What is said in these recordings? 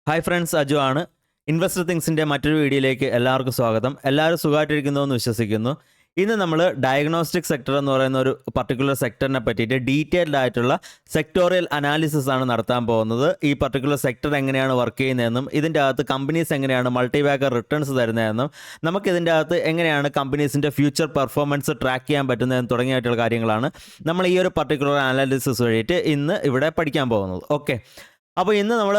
Hi friends, Aju ആണ്. Investor തിങ്സിൻ്റെ മറ്റൊരു വീഡിയോയിലേക്ക് എല്ലാവർക്കും സ്വാഗതം. എല്ലാവരും സുഖമായിട്ടിരിക്കുന്നു വിശ്വസിക്കുന്നു. ഇന്ന് നമ്മൾ ഡയഗ്നോസ്റ്റിക് സെക്ടർ എന്ന് പറയുന്ന ഒരു പർട്ടിക്കുലർ സെക്ടറിനെ പറ്റിയിട്ട് ഡീറ്റെയിൽഡ് ആയിട്ടുള്ള സെക്ടോറിയൽ അനാലിസിസ് ആണ് നടത്താൻ പോകുന്നത്. ഈ പർട്ടിക്കുലർ സെക്ടർ എങ്ങനെയാണ് വർക്ക് ചെയ്യുന്നതെന്നും ഇതിൻ്റെ അകത്ത് കമ്പനീസ് എങ്ങനെയാണ് മൾട്ടിബാഗർ റിട്ടേൺസ് തരുന്നതെന്നും നമുക്കിതിൻ്റെ അകത്ത് എങ്ങനെയാണ് കമ്പനീസിൻ്റെ ഫ്യൂച്ചർ പെർഫോമൻസ് ട്രാക്ക് ചെയ്യാൻ പറ്റുന്നതെന്ന് തുടങ്ങിയിട്ടുള്ള കാര്യങ്ങളാണ് നമ്മൾ ഈ ഒരു പർട്ടിക്കുലർ അനാലിസിസ് വഴിയിട്ട് ഇന്ന് ഇവിടെ പഠിക്കാൻ പോകുന്നത്. ഓക്കെ, അപ്പോൾ ഇന്ന് നമ്മൾ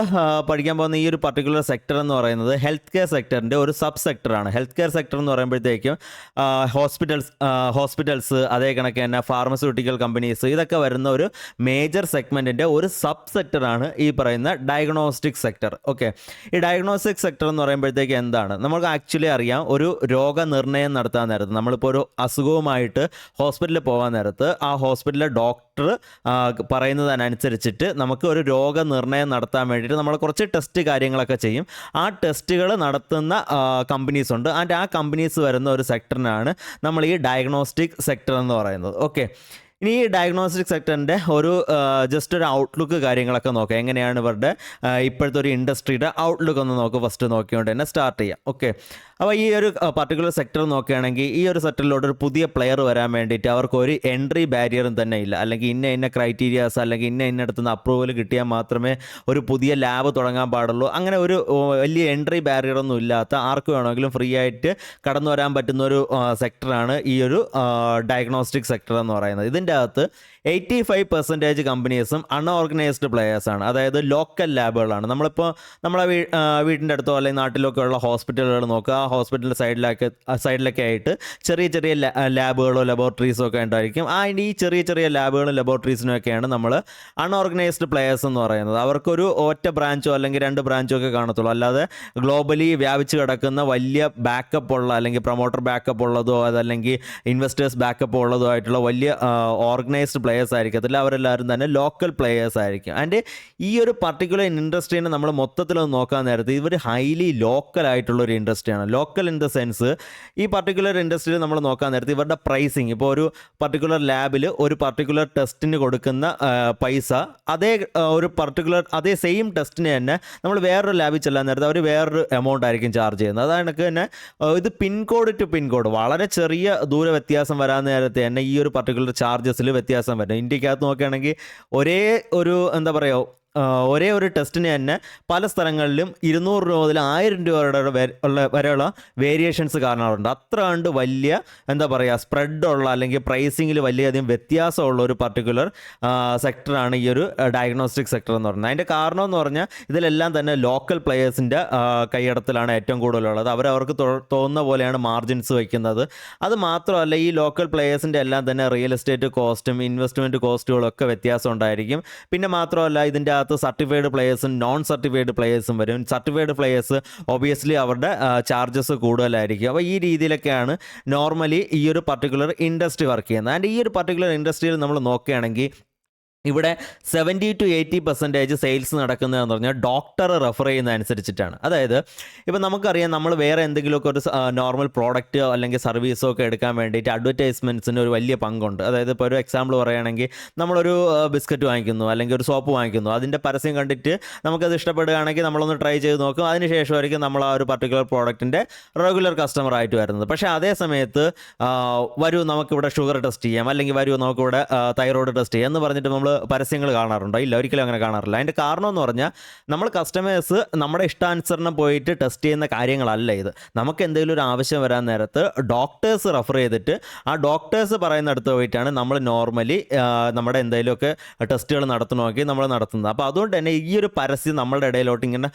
പഠിക്കാൻ പോകുന്ന ഈ ഒരു പർട്ടിക്കുലർ സെക്ടർ എന്ന് പറയുന്നത് ഹെൽത്ത് കെയർ സെക്ടറിൻ്റെ ഒരു സബ് സെക്ടറാണ്. ഹെൽത്ത് കെയർ സെക്ടർ എന്ന് പറയുമ്പോഴത്തേക്കും ഹോസ്പിറ്റൽസ് അതേ കണക്ക് തന്നെ ഫാർമസ്യൂട്ടിക്കൽ കമ്പനീസ് ഇതൊക്കെ വരുന്ന ഒരു മേജർ സെഗ്മെൻറ്റിൻ്റെ ഒരു സബ് സെക്ടറാണ് ഈ പറയുന്ന ഡയഗ്നോസ്റ്റിക് സെക്ടർ. ഓക്കെ, ഈ ഡയഗ്നോസ്റ്റിക് സെക്ടർ എന്ന് പറയുമ്പോഴത്തേക്ക് എന്താണ്, നമുക്ക് ആക്ച്വലി അറിയാം, ഒരു രോഗനിർണയം നടത്താൻ നേരത്ത് നമ്മളിപ്പോൾ ഒരു അസുഖവുമായിട്ട് ഹോസ്പിറ്റലിൽ പോകാൻ നേരത്ത് ആ ഹോസ്പിറ്റലിലെ ഡോക്ടർ പറയുന്നതിനനുസരിച്ചിട്ട് നമുക്ക് ഒരു രോഗനിർണയം നടത്താൻ വേണ്ടിയിട്ട് നമ്മൾ കുറച്ച് ടെസ്റ്റ് കാര്യങ്ങളൊക്കെ ചെയ്യും. ആ ടെസ്റ്റുകൾ നടത്തുന്ന കമ്പനീസ് ഉണ്ട്. ആൻഡ് ആ കമ്പനീസ് വരുന്ന ഒരു സെക്ടറിനാണ് നമ്മൾ ഈ ഡയഗ്നോസ്റ്റിക് സെക്ടർ എന്ന് പറയുന്നത്. ഓക്കെ, ഇനി ഈ ഡയഗ്നോസ്റ്റിക് സെക്ടറിൻ്റെ ഒരു ജസ്റ്റ് ഒരു ഔട്ട്ലുക്ക് കാര്യങ്ങളൊക്കെ നോക്കാം. എങ്ങനെയാണ് ഇവരുടെ ഇപ്പോഴത്തെ ഒരു ഇൻഡസ്ട്രിയുടെ ഔട്ട്ലുക്ക് ഒന്ന് നോക്കുക. ഫസ്റ്റ് നോക്കിക്കൊണ്ട് തന്നെ സ്റ്റാർട്ട് ചെയ്യാം. ഓക്കെ, അപ്പോൾ ഈ ഒരു പർട്ടിക്കുലർ സെക്ടർ നോക്കുകയാണെങ്കിൽ ഈ ഒരു സെക്ടറിലോട്ട് ഒരു പുതിയ പ്ലെയർ വരാൻ വേണ്ടിയിട്ട് അവർക്ക് ഒരു എൻട്രി ബാരിയറും തന്നെ ഇല്ല. അല്ലെങ്കിൽ ഇന്ന ക്രൈറ്റീരിയാസ് അല്ലെങ്കിൽ ഇന്നടത്തുനിന്ന് അപ്രൂവൽ കിട്ടിയാൽ മാത്രമേ ഒരു പുതിയ ലാബ് തുടങ്ങാൻ പാടുള്ളൂ. അങ്ങനെ ഒരു വലിയ എൻട്രി ബാരിയറൊന്നും ഇല്ലാത്ത ആർക്ക് വേണമെങ്കിലും ഫ്രീ ആയിട്ട് കടന്നു വരാൻ പറ്റുന്ന ഒരു സെക്ടറാണ് ഈ ഒരു ഡയഗ്നോസ്റ്റിക് സെക്ടർ എന്ന് പറയുന്നത്. ഇതിൻ്റെ അകത്ത് 85% കമ്പനീസും അൺഓർഗനൈസ്ഡ് പ്ലെയേഴ്സാണ്. അതായത് ലോക്കൽ ലാബുകളാണ്. നമ്മളിപ്പോൾ നമ്മളെ വീടിൻ്റെ അടുത്തോ അല്ലെങ്കിൽ നാട്ടിലൊക്കെ ഉള്ള ഹോസ്പിറ്റലുകൾ നോക്കുക. ആ ഹോസ്പിറ്റലിൻ്റെ സൈഡിലൊക്കെ ആയിട്ട് ചെറിയ ലാബുകളോ ലബോറട്ടറീസോ ഒക്കെ ഉണ്ടായിരിക്കും. ഈ ചെറിയ ലാബുകളും ലബോറട്ടറീസിനൊക്കെയാണ് നമ്മൾ അൺഓർഗനൈസ്ഡ് പ്ലെയേഴ്സ് എന്ന് പറയുന്നത്. അവർക്കൊരു ഒറ്റ ബ്രാഞ്ചോ അല്ലെങ്കിൽ 2 ബ്രാഞ്ചോ ഒക്കെ കാണത്തുള്ളൂ. അല്ലാതെ ഗ്ലോബലി വ്യാപിച്ച് കിടക്കുന്ന വലിയ ബാക്കപ്പ് ഉള്ള അല്ലെങ്കിൽ പ്രൊമോട്ടർ ബാക്കപ്പ് ഉള്ളതോ അതല്ലെങ്കിൽ ഇൻവെസ്റ്റേഴ്സ് ബാക്കപ്പ് ഉള്ളതോ ആയിട്ടുള്ള വലിയ ഓർഗനൈസ്ഡ് പ്ലെയേഴ്സ് ആയിരിക്കത്തില്ല. അവരെല്ലാവരും തന്നെ ലോക്കൽ പ്ലെയേഴ്സ് ആയിരിക്കും. ആൻഡ് ഈ ഒരു പർട്ടിക്കുലർ ഇൻഡസ്ട്രീനെ നമ്മൾ മൊത്തത്തിലൊന്ന് നോക്കാൻ നേരത്ത് ഇവർ ഹൈലി ലോക്കൽ ആയിട്ടുള്ളൊരു ഇൻഡസ്ട്രിയാണ്. ലോക്കൽ ഇൻ ദ സെൻസ് ഈ പർട്ടിക്കുലർ ഇൻഡസ്ട്രിയിൽ നമ്മൾ നോക്കാൻ നേരത്ത് ഇവരുടെ പ്രൈസിങ്, ഇപ്പോൾ ഒരു പർട്ടിക്കുലർ ലാബിൽ ഒരു പർട്ടിക്കുലർ ടെസ്റ്റിന് കൊടുക്കുന്ന പൈസ അതേ സെയിം ടെസ്റ്റിന് തന്നെ നമ്മൾ വേറൊരു ലാബിൽ ചെല്ലാൻ നേരത്ത് അവർ വേറൊരു എമൗണ്ട് ആയിരിക്കും ചാർജ് ചെയ്യുന്നത്. അതാണ് തന്നെ ഇത് പിൻകോഡ് ടു പിൻകോഡ് വളരെ ചെറിയ ദൂര വ്യത്യാസം വരാൻ നേരത്തെ തന്നെ ഈ ഒരു പർട്ടിക്കുലർ ചാർജസിൽ വ്യത്യാസം വരും. ഇന്ത്യക്കകത്ത് നോക്കുകയാണെങ്കിൽ ഒരേ ഒരു ടെസ്റ്റിന് തന്നെ പല സ്ഥലങ്ങളിലും 200 രൂപ മുതൽ 1000 രൂപ വരെയുള്ള വേരിയേഷൻസ് കാണാറുണ്ട്. അത്ര കണ്ട് വലിയ സ്പ്രെഡുള്ള അല്ലെങ്കിൽ പ്രൈസിങ്ങിൽ വലിയധികം വ്യത്യാസമുള്ള ഒരു പർട്ടിക്കുലർ സെക്ടറാണ് ഈ ഒരു ഡയഗ്നോസ്റ്റിക് സെക്ടർ എന്ന് പറയുന്നത്. അതിൻ്റെ കാരണം എന്ന് പറഞ്ഞാൽ ഇതിലെല്ലാം തന്നെ ലോക്കൽ പ്ലെയേഴ്സിൻ്റെ കൈയടത്തിലാണ് ഏറ്റവും കൂടുതലുള്ളത്. അവർക്ക് തോന്നുന്ന പോലെയാണ് മാർജിൻസ് വയ്ക്കുന്നത്. അത് മാത്രമല്ല, ഈ ലോക്കൽ പ്ലെയേഴ്സിൻ്റെ എല്ലാം തന്നെ റിയൽ എസ്റ്റേറ്റ് കോസ്റ്റും ഇൻവെസ്റ്റ്മെൻറ്റ് കോസ്റ്റുകളും ഒക്കെ വ്യത്യാസം ഉണ്ടായിരിക്കും. പിന്നെ മാത്രമല്ല, ഇതിൻ്റെ സർട്ടിഫൈഡ് പ്ലെയേഴ്സും നോൺ സർട്ടിഫൈഡ് പ്ലെയേഴ്സും വരും. സർട്ടിഫൈഡ് പ്ലെയേഴ്സ് ഒബിയസ്ലി അവരുടെ ചാർജസ് കൂടുതലായിരിക്കും. അപ്പോൾ ഈ രീതിയിലൊക്കെയാണ് നോർമലി ഈ ഒരു പർട്ടിക്കുലർ ഇൻഡസ്ട്രി വർക്ക് ചെയ്യുന്നത്. ആൻഡ് ഈ ഒരു പർട്ടിക്കുലർ ഇൻഡസ്ട്രിയിൽ നമ്മൾ നോക്കുകയാണെങ്കിൽ ഇവിടെ 70 to 80% സെയിൽസ് നടക്കുന്നതെന്ന് പറഞ്ഞാൽ ഡോക്ടർ റെഫർ ചെയ്യുന്ന അനുസരിച്ചിട്ടാണ്. അതായത് ഇപ്പോൾ നമുക്കറിയാം, നമ്മൾ വേറെ എന്തെങ്കിലുമൊക്കെ ഒരു നോർമൽ പ്രോഡക്റ്റോ അല്ലെങ്കിൽ സർവീസോ ഒക്കെ എടുക്കാൻ വേണ്ടിയിട്ട് അഡ്വർടൈസ്മെൻറ്റ്സിന് ഒരു വലിയ പങ്കുണ്ട്. അതായത് ഇപ്പോൾ ഒരു എക്സാമ്പിൾ പറയുകയാണെങ്കിൽ നമ്മളൊരു ബിസ്ക്കറ്റ് വാങ്ങിക്കുന്നു അല്ലെങ്കിൽ ഒരു സോപ്പ് വാങ്ങിക്കുന്നു. അതിൻ്റെ പരസ്യം കണ്ടിട്ട് നമുക്കത് ഇഷ്ടപ്പെടുകയാണെങ്കിൽ നമ്മളൊന്ന് ട്രൈ ചെയ്ത് നോക്കും. അതിനുശേഷമായിരിക്കും നമ്മൾ ആ ഒരു പർട്ടിക്കുലർ പ്രോഡക്റ്റിൻ്റെ റെഗുലർ കസ്റ്റമർ ആയിട്ട് വരുന്നത്. പക്ഷേ അതേ സമയത്ത് വരൂ നമുക്കിവിടെ ഷുഗർ ടെസ്റ്റ് ചെയ്യാം, അല്ലെങ്കിൽ വരൂ നമുക്കിവിടെ തൈറോയ്ഡ് ടെസ്റ്റ് ചെയ്യാം എന്ന് പറഞ്ഞിട്ട് നമ്മൾ പരസ്യങ്ങൾ കാണാറുണ്ടോ? ഇല്ല, ഒരിക്കലും അങ്ങനെ കാണാറില്ല. അതിൻ്റെ കാരണം എന്ന് പറഞ്ഞാൽ നമ്മൾ കസ്റ്റമേഴ്സ് നമ്മുടെ ഇഷ്ടാനുസരണം പോയിട്ട് ടെസ്റ്റ് ചെയ്യുന്ന കാര്യങ്ങളല്ല ഇത്. നമുക്ക് എന്തെങ്കിലും ഒരു ആവശ്യം വരാൻ നേരത്ത് ഡോക്ടേഴ്സ് റെഫർ ചെയ്തിട്ട് ആ ഡോക്ടേഴ്സ് പറയുന്നിടത്ത് പോയിട്ടാണ് നമ്മൾ നോർമലി നമ്മുടെ എന്തെങ്കിലുമൊക്കെ ടെസ്റ്റുകൾ നടത്തണമെങ്കിൽ നമ്മൾ നടത്തുന്നത്. അപ്പോൾ അതുകൊണ്ട് തന്നെ ഈ ഒരു പരസ്യം നമ്മളുടെ ഇടയിലോട്ട് ഇങ്ങനെ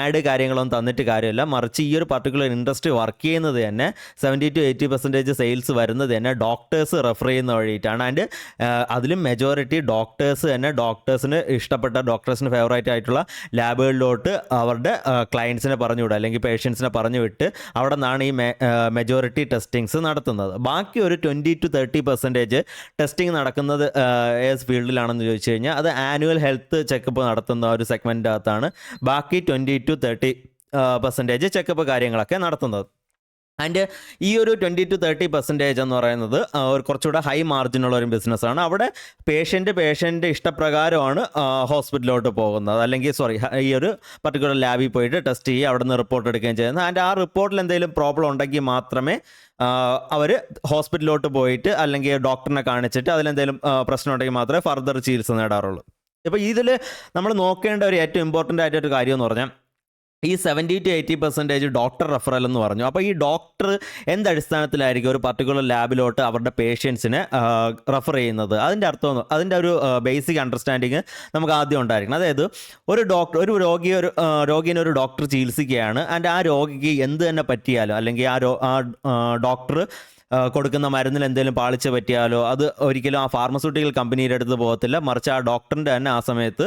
ആഡ് കാര്യങ്ങളൊന്നും തന്നിട്ട് കാര്യമില്ല. മറിച്ച് ഈ ഒരു പർട്ടിക്കുലർ ഇൻഡസ്ട്രി വർക്ക് ചെയ്യുന്നത് തന്നെ 70 to 80% സെയിൽസ് വരുന്നത് തന്നെ ഡോക്ടേഴ്സ് റെഫർ ചെയ്യുന്ന വഴിയിട്ടാണ്. ആൻഡ് അതിലും മെജോറിറ്റി ഡോക്ടേഴ്സിന് ഇഷ്ടപ്പെട്ട ഡോക്ടേഴ്സിന് ഫേവറേറ്റ് ആയിട്ടുള്ള ലാബുകളിലോട്ട് അവരുടെ ക്ലയൻസിനെ പറഞ്ഞു വിടുക അല്ലെങ്കിൽ പേഷ്യൻസിനെ പറഞ്ഞു വിട്ട് അവിടെ നിന്നാണ് ഈ മെജോറിറ്റി ടെസ്റ്റിങ്സ് നടത്തുന്നത്. ബാക്കി ഒരു 20 to 30% ടെസ്റ്റിംഗ് നടക്കുന്നത് ഏത് ഫീൽഡിലാണെന്ന് ചോദിച്ചു കഴിഞ്ഞാൽ അത് ആനുവൽ ഹെൽത്ത് ചെക്കപ്പ് നടത്തുന്ന ഒരു സെഗ്മെൻറ്റിൻ്റെ അകത്താണ് ബാക്കി 20 to 30% ചെക്കപ്പ് കാര്യങ്ങളൊക്കെ നടത്തുന്നത്. ആൻഡ് ഈ ഒരു 20-30% എന്ന് പറയുന്നത് ഒരു കുറച്ചുകൂടെ ഹൈ മാർജിനുള്ള ഒരു ബിസിനസ്സാണ്. അവിടെ പേഷ്യൻ്റ് ഇഷ്ടപ്രകാരമാണ് ഹോസ്പിറ്റലിലോട്ട് പോകുന്നത്, അല്ലെങ്കിൽ ഈ ഒരു പർട്ടിക്കുലർ ലാബിൽ പോയിട്ട് ടെസ്റ്റ് ചെയ്യുക, അവിടെ നിന്ന് റിപ്പോർട്ട് എടുക്കുകയും ചെയ്യുന്നത്. ആൻഡ് ആ റിപ്പോർട്ടിൽ എന്തെങ്കിലും പ്രോബ്ലം ഉണ്ടെങ്കിൽ മാത്രമേ അവർ ഹോസ്പിറ്റലിലോട്ട് പോയിട്ട് അല്ലെങ്കിൽ ഡോക്ടറിനെ കാണിച്ചിട്ട് അതിലെന്തെങ്കിലും പ്രശ്നം ഉണ്ടെങ്കിൽ മാത്രമേ ഫർദർ ചികിത്സ നേടാറുള്ളൂ. ഇപ്പോൾ ഇതിൽ നമ്മൾ നോക്കേണ്ട ഒരു ഏറ്റവും ഇമ്പോർട്ടൻ്റ് ആയിട്ടൊരു കാര്യം എന്ന് പറഞ്ഞാൽ ഈ 70-80% ഡോക്ടർ റെഫറൽ എന്ന് പറഞ്ഞു. അപ്പോൾ ഈ ഡോക്ടർ എന്തടിസ്ഥാനത്തിലായിരിക്കും ഒരു പർട്ടിക്കുലർ ലാബിലോട്ട് അവരുടെ പേഷ്യൻസിനെ റെഫർ ചെയ്യുന്നത്? അതിൻ്റെ ഒരു ബേസിക് അണ്ടർസ്റ്റാൻഡിങ് നമുക്ക് ആദ്യം ഉണ്ടായിരിക്കണം. അതായത് ഒരു രോഗീനെ ഒരു ഡോക്ടർ ചികിത്സിക്കുകയാണ്. ആൻഡ് ആ രോഗിക്ക് എന്ത് തന്നെ പറ്റിയാലോ, അല്ലെങ്കിൽ ആ ഡോക്ടർ കൊടുക്കുന്ന മരുന്നിൽ എന്തെങ്കിലും പാളിച്ച പറ്റിയാലോ അത് ഒരിക്കലും ആ ഫാർമസ്യൂട്ടിക്കൽ കമ്പനിയുടെ അടുത്ത് പോകത്തില്ല, മറിച്ച് ആ ഡോക്ടറിൻ്റെ തന്നെ ആ സമയത്ത്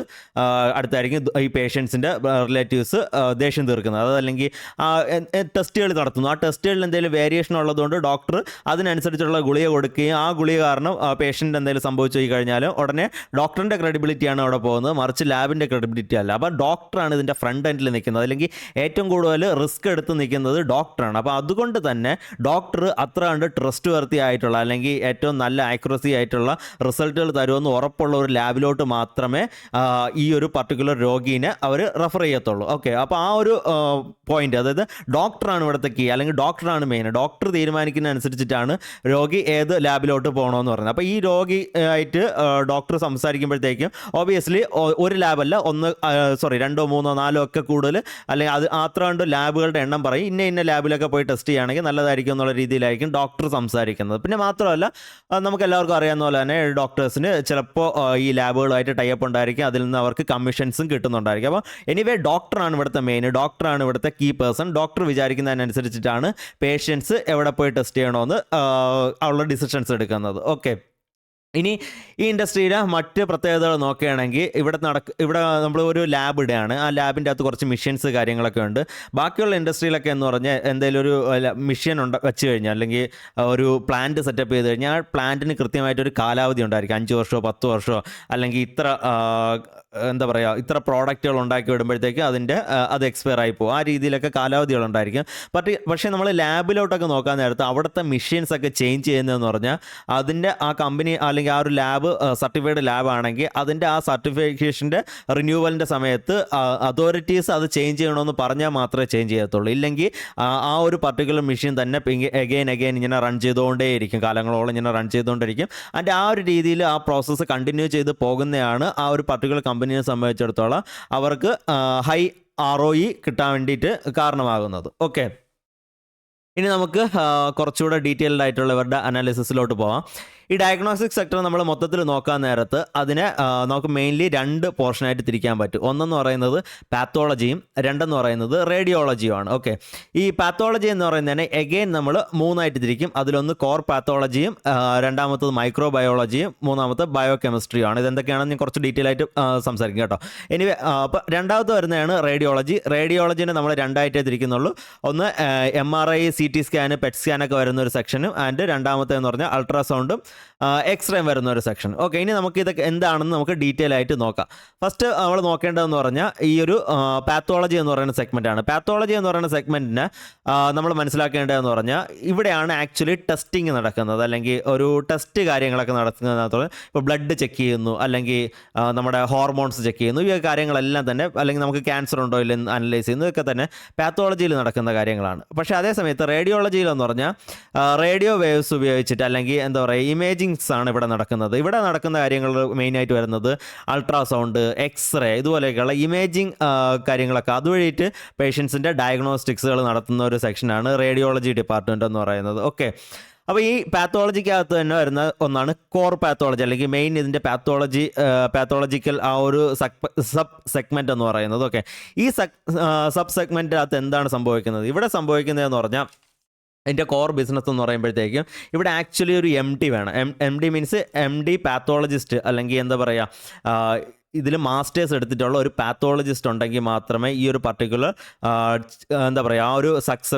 അടുത്തായിരിക്കും ഈ പേഷ്യൻസിൻ്റെ റിലേറ്റീവ്സ് ദേഷ്യം തീർക്കുന്നത്. അതല്ലെങ്കിൽ ടെസ്റ്റുകൾ നടത്തുന്നു, ആ ടെസ്റ്റുകളിൽ എന്തെങ്കിലും വേരിയേഷൻ ഉള്ളതുകൊണ്ട് ഡോക്ടർ അതിനനുസരിച്ചുള്ള ഗുളിക കൊടുക്കുകയും ആ ഗുളിക കാരണം പേഷ്യൻ്റ് എന്തെങ്കിലും സംഭവിച്ചു പോയി കഴിഞ്ഞാൽ ഉടനെ ഡോക്ടറിൻ്റെ ക്രെഡിബിലിറ്റിയാണ് അവിടെ പോകുന്നത്, മറിച്ച് ലാബിൻ്റെ ക്രെഡിബിലിറ്റി അല്ല. അപ്പോൾ ഡോക്ടറാണ് ഇതിൻ്റെ ഫ്രണ്ട് എൻഡിൽ നിൽക്കുന്നത്, അല്ലെങ്കിൽ ഏറ്റവും കൂടുതൽ റിസ്ക് എടുത്ത് നിൽക്കുന്നത് ഡോക്ടറാണ്. അപ്പോൾ അതുകൊണ്ട് തന്നെ ഡോക്ടർ അത്ര കണ്ട് ട്രസ്റ്റ് വർത്തി ആയിട്ടുള്ള അല്ലെങ്കിൽ ഏറ്റവും നല്ല ആക്യുറസി ആയിട്ടുള്ള റിസൾട്ടുകൾ തരുമെന്ന് ഉറപ്പുള്ള ഒരു ലാബിലോട്ട് മാത്രമേ ഈ ഒരു പർട്ടിക്കുലർ രോഗീനെ അവർ റെഫർ ചെയ്യത്തുള്ളൂ. ഓക്കെ, അപ്പോൾ ആ ഒരു പോയിന്റ്, അതായത് ഡോക്ടറാണ് ഇവിടുത്തെ കീ, അല്ലെങ്കിൽ ഡോക്ടറാണ് മെയിൻ. ഡോക്ടർ തീരുമാനിക്കുന്ന അനുസരിച്ചിട്ടാണ് രോഗി ഏത് ലാബിലോട്ട് പോകണമെന്ന് പറയുന്നത്. അപ്പോൾ ഈ രോഗി ആയിട്ട് ഡോക്ടർ സംസാരിക്കുമ്പോഴത്തേക്കും ഓബിയസ്ലി ഒരു ലാബല്ല, 2, 3, 4 ഒക്കെ കൂടുതൽ, അല്ലെങ്കിൽ അത് അത്ര കണ്ട് ലാബുകളുടെ എണ്ണം പറയും. ഇന്ന ലാബിലൊക്കെ പോയി ടെസ്റ്റ് ചെയ്യുകയാണെങ്കിൽ നല്ലതായിരിക്കും എന്നുള്ള രീതിയിലായിരിക്കും ഡോക്ടർ സംസാരിക്കുന്നത്. പിന്നെ മാത്രമല്ല, നമുക്ക് എല്ലാവർക്കും അറിയാവുന്ന പോലെ തന്നെ ഡോക്ടേഴ്സിന് ചിലപ്പോൾ ഈ ലാബുകളുമായിട്ട് ടൈപ്പ് ഉണ്ടായിരിക്കും, അതിൽ നിന്ന് അവർക്ക് കമ്മീഷൻസും കിട്ടുന്നുണ്ടായിരിക്കും. അപ്പോൾ എനിവേ ഡോക്ടറാണ് ഇവിടുത്തെ മെയിൻ, ഡോക്ടറാണ് ഇവിടുത്തെ കീ പേഴ്സൺ. ഡോക്ടർ വിചാരിക്കുന്നതിനനുസരിച്ചിട്ടാണ് പേഷ്യൻസ് എവിടെ പോയി ടെസ്റ്റ് ചെയ്യണമെന്ന് ഉള്ള ഡിസിഷൻസ് എടുക്കുന്നത്. ഓക്കെ, ഇനി ഈ ഇൻഡസ്ട്രിയിലെ മറ്റ് പ്രത്യേകതകൾ നോക്കുകയാണെങ്കിൽ ഇവിടെ നമ്മൾ ഒരു ലാബ് ഇടുകയാണ്. ആ ലാബിൻ്റെ അകത്ത് കുറച്ച് മെഷീൻസ് കാര്യങ്ങളൊക്കെ ഉണ്ട്. ബാക്കിയുള്ള ഇൻഡസ്ട്രിയിലൊക്കെ എന്ന് പറഞ്ഞാൽ എന്തെങ്കിലും ഒരു മെഷീൻ വെച്ച് കഴിഞ്ഞാൽ, അല്ലെങ്കിൽ ഒരു പ്ലാന്റ് സെറ്റപ്പ് ചെയ്ത് കഴിഞ്ഞാൽ ആ പ്ലാന്റിന് കൃത്യമായിട്ടൊരു കാലാവധി ഉണ്ടായിരിക്കും, 5 വർഷമോ 10 വർഷമോ, അല്ലെങ്കിൽ ഇത്ര പ്രോഡക്റ്റുകൾ ഉണ്ടാക്കി വിടുമ്പോഴത്തേക്ക് അത് എക്സ്പയർ ആയി പോകും. ആ രീതിയിലൊക്കെ കാലാവധികളുണ്ടായിരിക്കും. പക്ഷേ നമ്മൾ ലാബിലോട്ടൊക്കെ നോക്കാൻ നേരത്ത് അവിടുത്തെ മെഷീൻസൊക്കെ ചേഞ്ച് ചെയ്യുന്നതെന്ന് പറഞ്ഞാൽ അതിൻ്റെ ആ കമ്പനി അല്ലെങ്കിൽ ആ ഒരു ലാബ് സർട്ടിഫൈഡ് ലാബ് ആണെങ്കിൽ അതിൻ്റെ ആ സർട്ടിഫിക്കേഷൻ്റെ റിന്യൂവലിൻ്റെ സമയത്ത് അതോറിറ്റീസ് അത് ചേഞ്ച് ചെയ്യണമെന്ന് പറഞ്ഞാൽ മാത്രമേ ചേഞ്ച് ചെയ്യത്തുള്ളൂ. ഇല്ലെങ്കിൽ ആ ഒരു പർട്ടിക്കുലർ മെഷീൻ തന്നെ എഗെയിൻ ഇങ്ങനെ റൺ ചെയ്തുകൊണ്ടേയിരിക്കും, കാലങ്ങളോളം ഇങ്ങനെ റൺ ചെയ്തുകൊണ്ടിരിക്കും. അതിൻ്റെ ആ ഒരു രീതിയിൽ ആ പ്രോസസ്സ് കണ്ടിന്യൂ ചെയ്ത് പോകുന്നതാണ് ആ ഒരു പർട്ടിക്കുലർ കമ്പനിയെ സംബന്ധിച്ചിടത്തോളം അവർക്ക് ഹൈ ROE കിട്ടാൻ വേണ്ടിയിട്ട് കാരണമാകുന്നത്. ഓക്കെ, ഇനി നമുക്ക് കുറച്ചുകൂടെ ഡീറ്റെയിൽഡ് ആയിട്ടുള്ള ഇവരുടെ അനാലിസിസിലോട്ട് പോവാം. ഈ ഡയഗ്നോസ്റ്റിക് സെക്ടർ നമ്മൾ മൊത്തത്തിൽ നോക്കാൻ നേരത്ത് അതിനെ നമുക്ക് മെയിൻലി 2 പോർഷനായിട്ട് തിരിക്കാൻ പറ്റും. ഒന്നെന്ന് പറയുന്നത് പാത്തോളജിയും, രണ്ടെന്ന് പറയുന്നത് റേഡിയോളജിയുമാണ്. ഓക്കെ, ഈ പാത്തോളജി എന്ന് പറയുന്നതിനെ എഗെയിൻ നമ്മൾ 3ആയിട്ട് തിരിക്കും. അതിലൊന്ന് കോർ പാത്തോളജിയും, രണ്ടാമത്തത് മൈക്രോബയോളജിയും, മൂന്നാമത്തെ ബയോ കെമിസ്ട്രിയുമാണ്. ഇതെന്തൊക്കെയാണെന്ന് ഞാൻ കുറച്ച് ഡീറ്റെയിൽ ആയിട്ട് സംസാരിക്കും കേട്ടോ. എനിവേ, അപ്പോൾ രണ്ടാമത്തെ വരുന്നതാണ് റേഡിയോളജി. റേഡിയോളജിനെ നമ്മൾ 2ആയിട്ടേ തിരിക്കുന്നുള്ളൂ. ഒന്ന് MRI, CT സ്കാന്, PET സ്കാനൊക്കെ വരുന്ന ഒരു സെക്ഷനും, ആൻഡ് രണ്ടാമത്തേന്ന് പറഞ്ഞാൽ അൾട്രാസൗണ്ടും എക്സ്റേയും വരുന്ന ഒരു സെക്ഷൻ. ഓക്കെ, ഇനി നമുക്ക് ഇതൊക്കെ എന്താണെന്ന് നമുക്ക് ഡീറ്റെയിൽ ആയിട്ട് നോക്കാം. ഫസ്റ്റ് നമ്മൾ നോക്കേണ്ടതെന്ന് പറഞ്ഞാൽ ഈ ഒരു പാത്തോളജി എന്ന് പറയുന്ന സെഗ്മെൻറ്റാണ്. പാത്തോളജി എന്ന് പറയുന്ന സെഗ്മെൻറ്റിന് നമ്മൾ മനസ്സിലാക്കേണ്ടതെന്ന് പറഞ്ഞാൽ ഇവിടെയാണ് ആക്ച്വലി ടെസ്റ്റിംഗ് നടക്കുന്നത്, അല്ലെങ്കിൽ ഒരു ടെസ്റ്റ് കാര്യങ്ങളൊക്കെ നടക്കുന്നത്. ഇപ്പോൾ ബ്ലഡ് ചെക്ക് ചെയ്യുന്നു, അല്ലെങ്കിൽ നമ്മുടെ ഹോർമോൺസ് ചെക്ക് ചെയ്യുന്നു, ഈ കാര്യങ്ങളെല്ലാം തന്നെ, അല്ലെങ്കിൽ നമുക്ക് ക്യാൻസർ ഉണ്ടോ ഇല്ലെന്ന് അനലൈസ് ചെയ്യുന്നു, ഇതൊക്കെ തന്നെ പാത്തോളജിയിൽ നടക്കുന്ന കാര്യങ്ങളാണ്. പക്ഷേ അതേ സമയത്ത് റേഡിയോളജിയിലെന്ന് പറഞ്ഞാൽ റേഡിയോ വേവ്സ് ഉപയോഗിച്ചിട്ട്, അല്ലെങ്കിൽ ഇമേജിങ്സ് ആണ് ഇവിടെ നടക്കുന്നത്. ഇവിടെ നടക്കുന്ന കാര്യങ്ങൾ മെയിനായിട്ട് വരുന്നത് അൾട്രാസൗണ്ട്, എക്സ്റേ, ഇതുപോലെയൊക്കെയുള്ള ഇമേജിങ് കാര്യങ്ങളൊക്കെ അതുവഴിയിട്ട് പേഷ്യൻസിൻ്റെ ഡയഗ്നോസ്റ്റിക്സുകൾ നടത്തുന്ന ഒരു സെക്ഷനാണ് റേഡിയോളജി ഡിപ്പാർട്ട്മെൻറ്റ് എന്ന് പറയുന്നത്. ഓക്കെ, അപ്പോൾ ഈ പാത്തോളജിക്കകത്ത് തന്നെ വരുന്ന ഒന്നാണ് കോർ പാത്തോളജി, അല്ലെങ്കിൽ മെയിൻ ഇതിൻ്റെ പാത്തോളജിക്കൽ ആ ഒരു സബ് സെഗ്മെൻറ്റ് എന്ന് പറയുന്നത്. ഓക്കെ, ഈ സബ് സെഗ്മെൻറ്റിനകത്ത് എന്താണ് സംഭവിക്കുന്നത്? ഇവിടെ സംഭവിക്കുന്നതെന്ന് പറഞ്ഞാൽ അതിൻ്റെ കോർ ബിസിനസ് എന്ന് പറയുമ്പോഴത്തേക്കും ഇവിടെ ആക്ച്വലി ഒരു MD വേണം. MD മീൻസ് MD പാത്തോളജിസ്റ്റ്, അല്ലെങ്കിൽ ഇതിൽ മാസ്റ്റേഴ്സ് എടുത്തിട്ടുള്ള ഒരു പാത്തോളജിസ്റ്റ് ഉണ്ടെങ്കിൽ മാത്രമേ ഈ ഒരു പർട്ടിക്കുലർ എന്താ പറയുക ആ ഒരു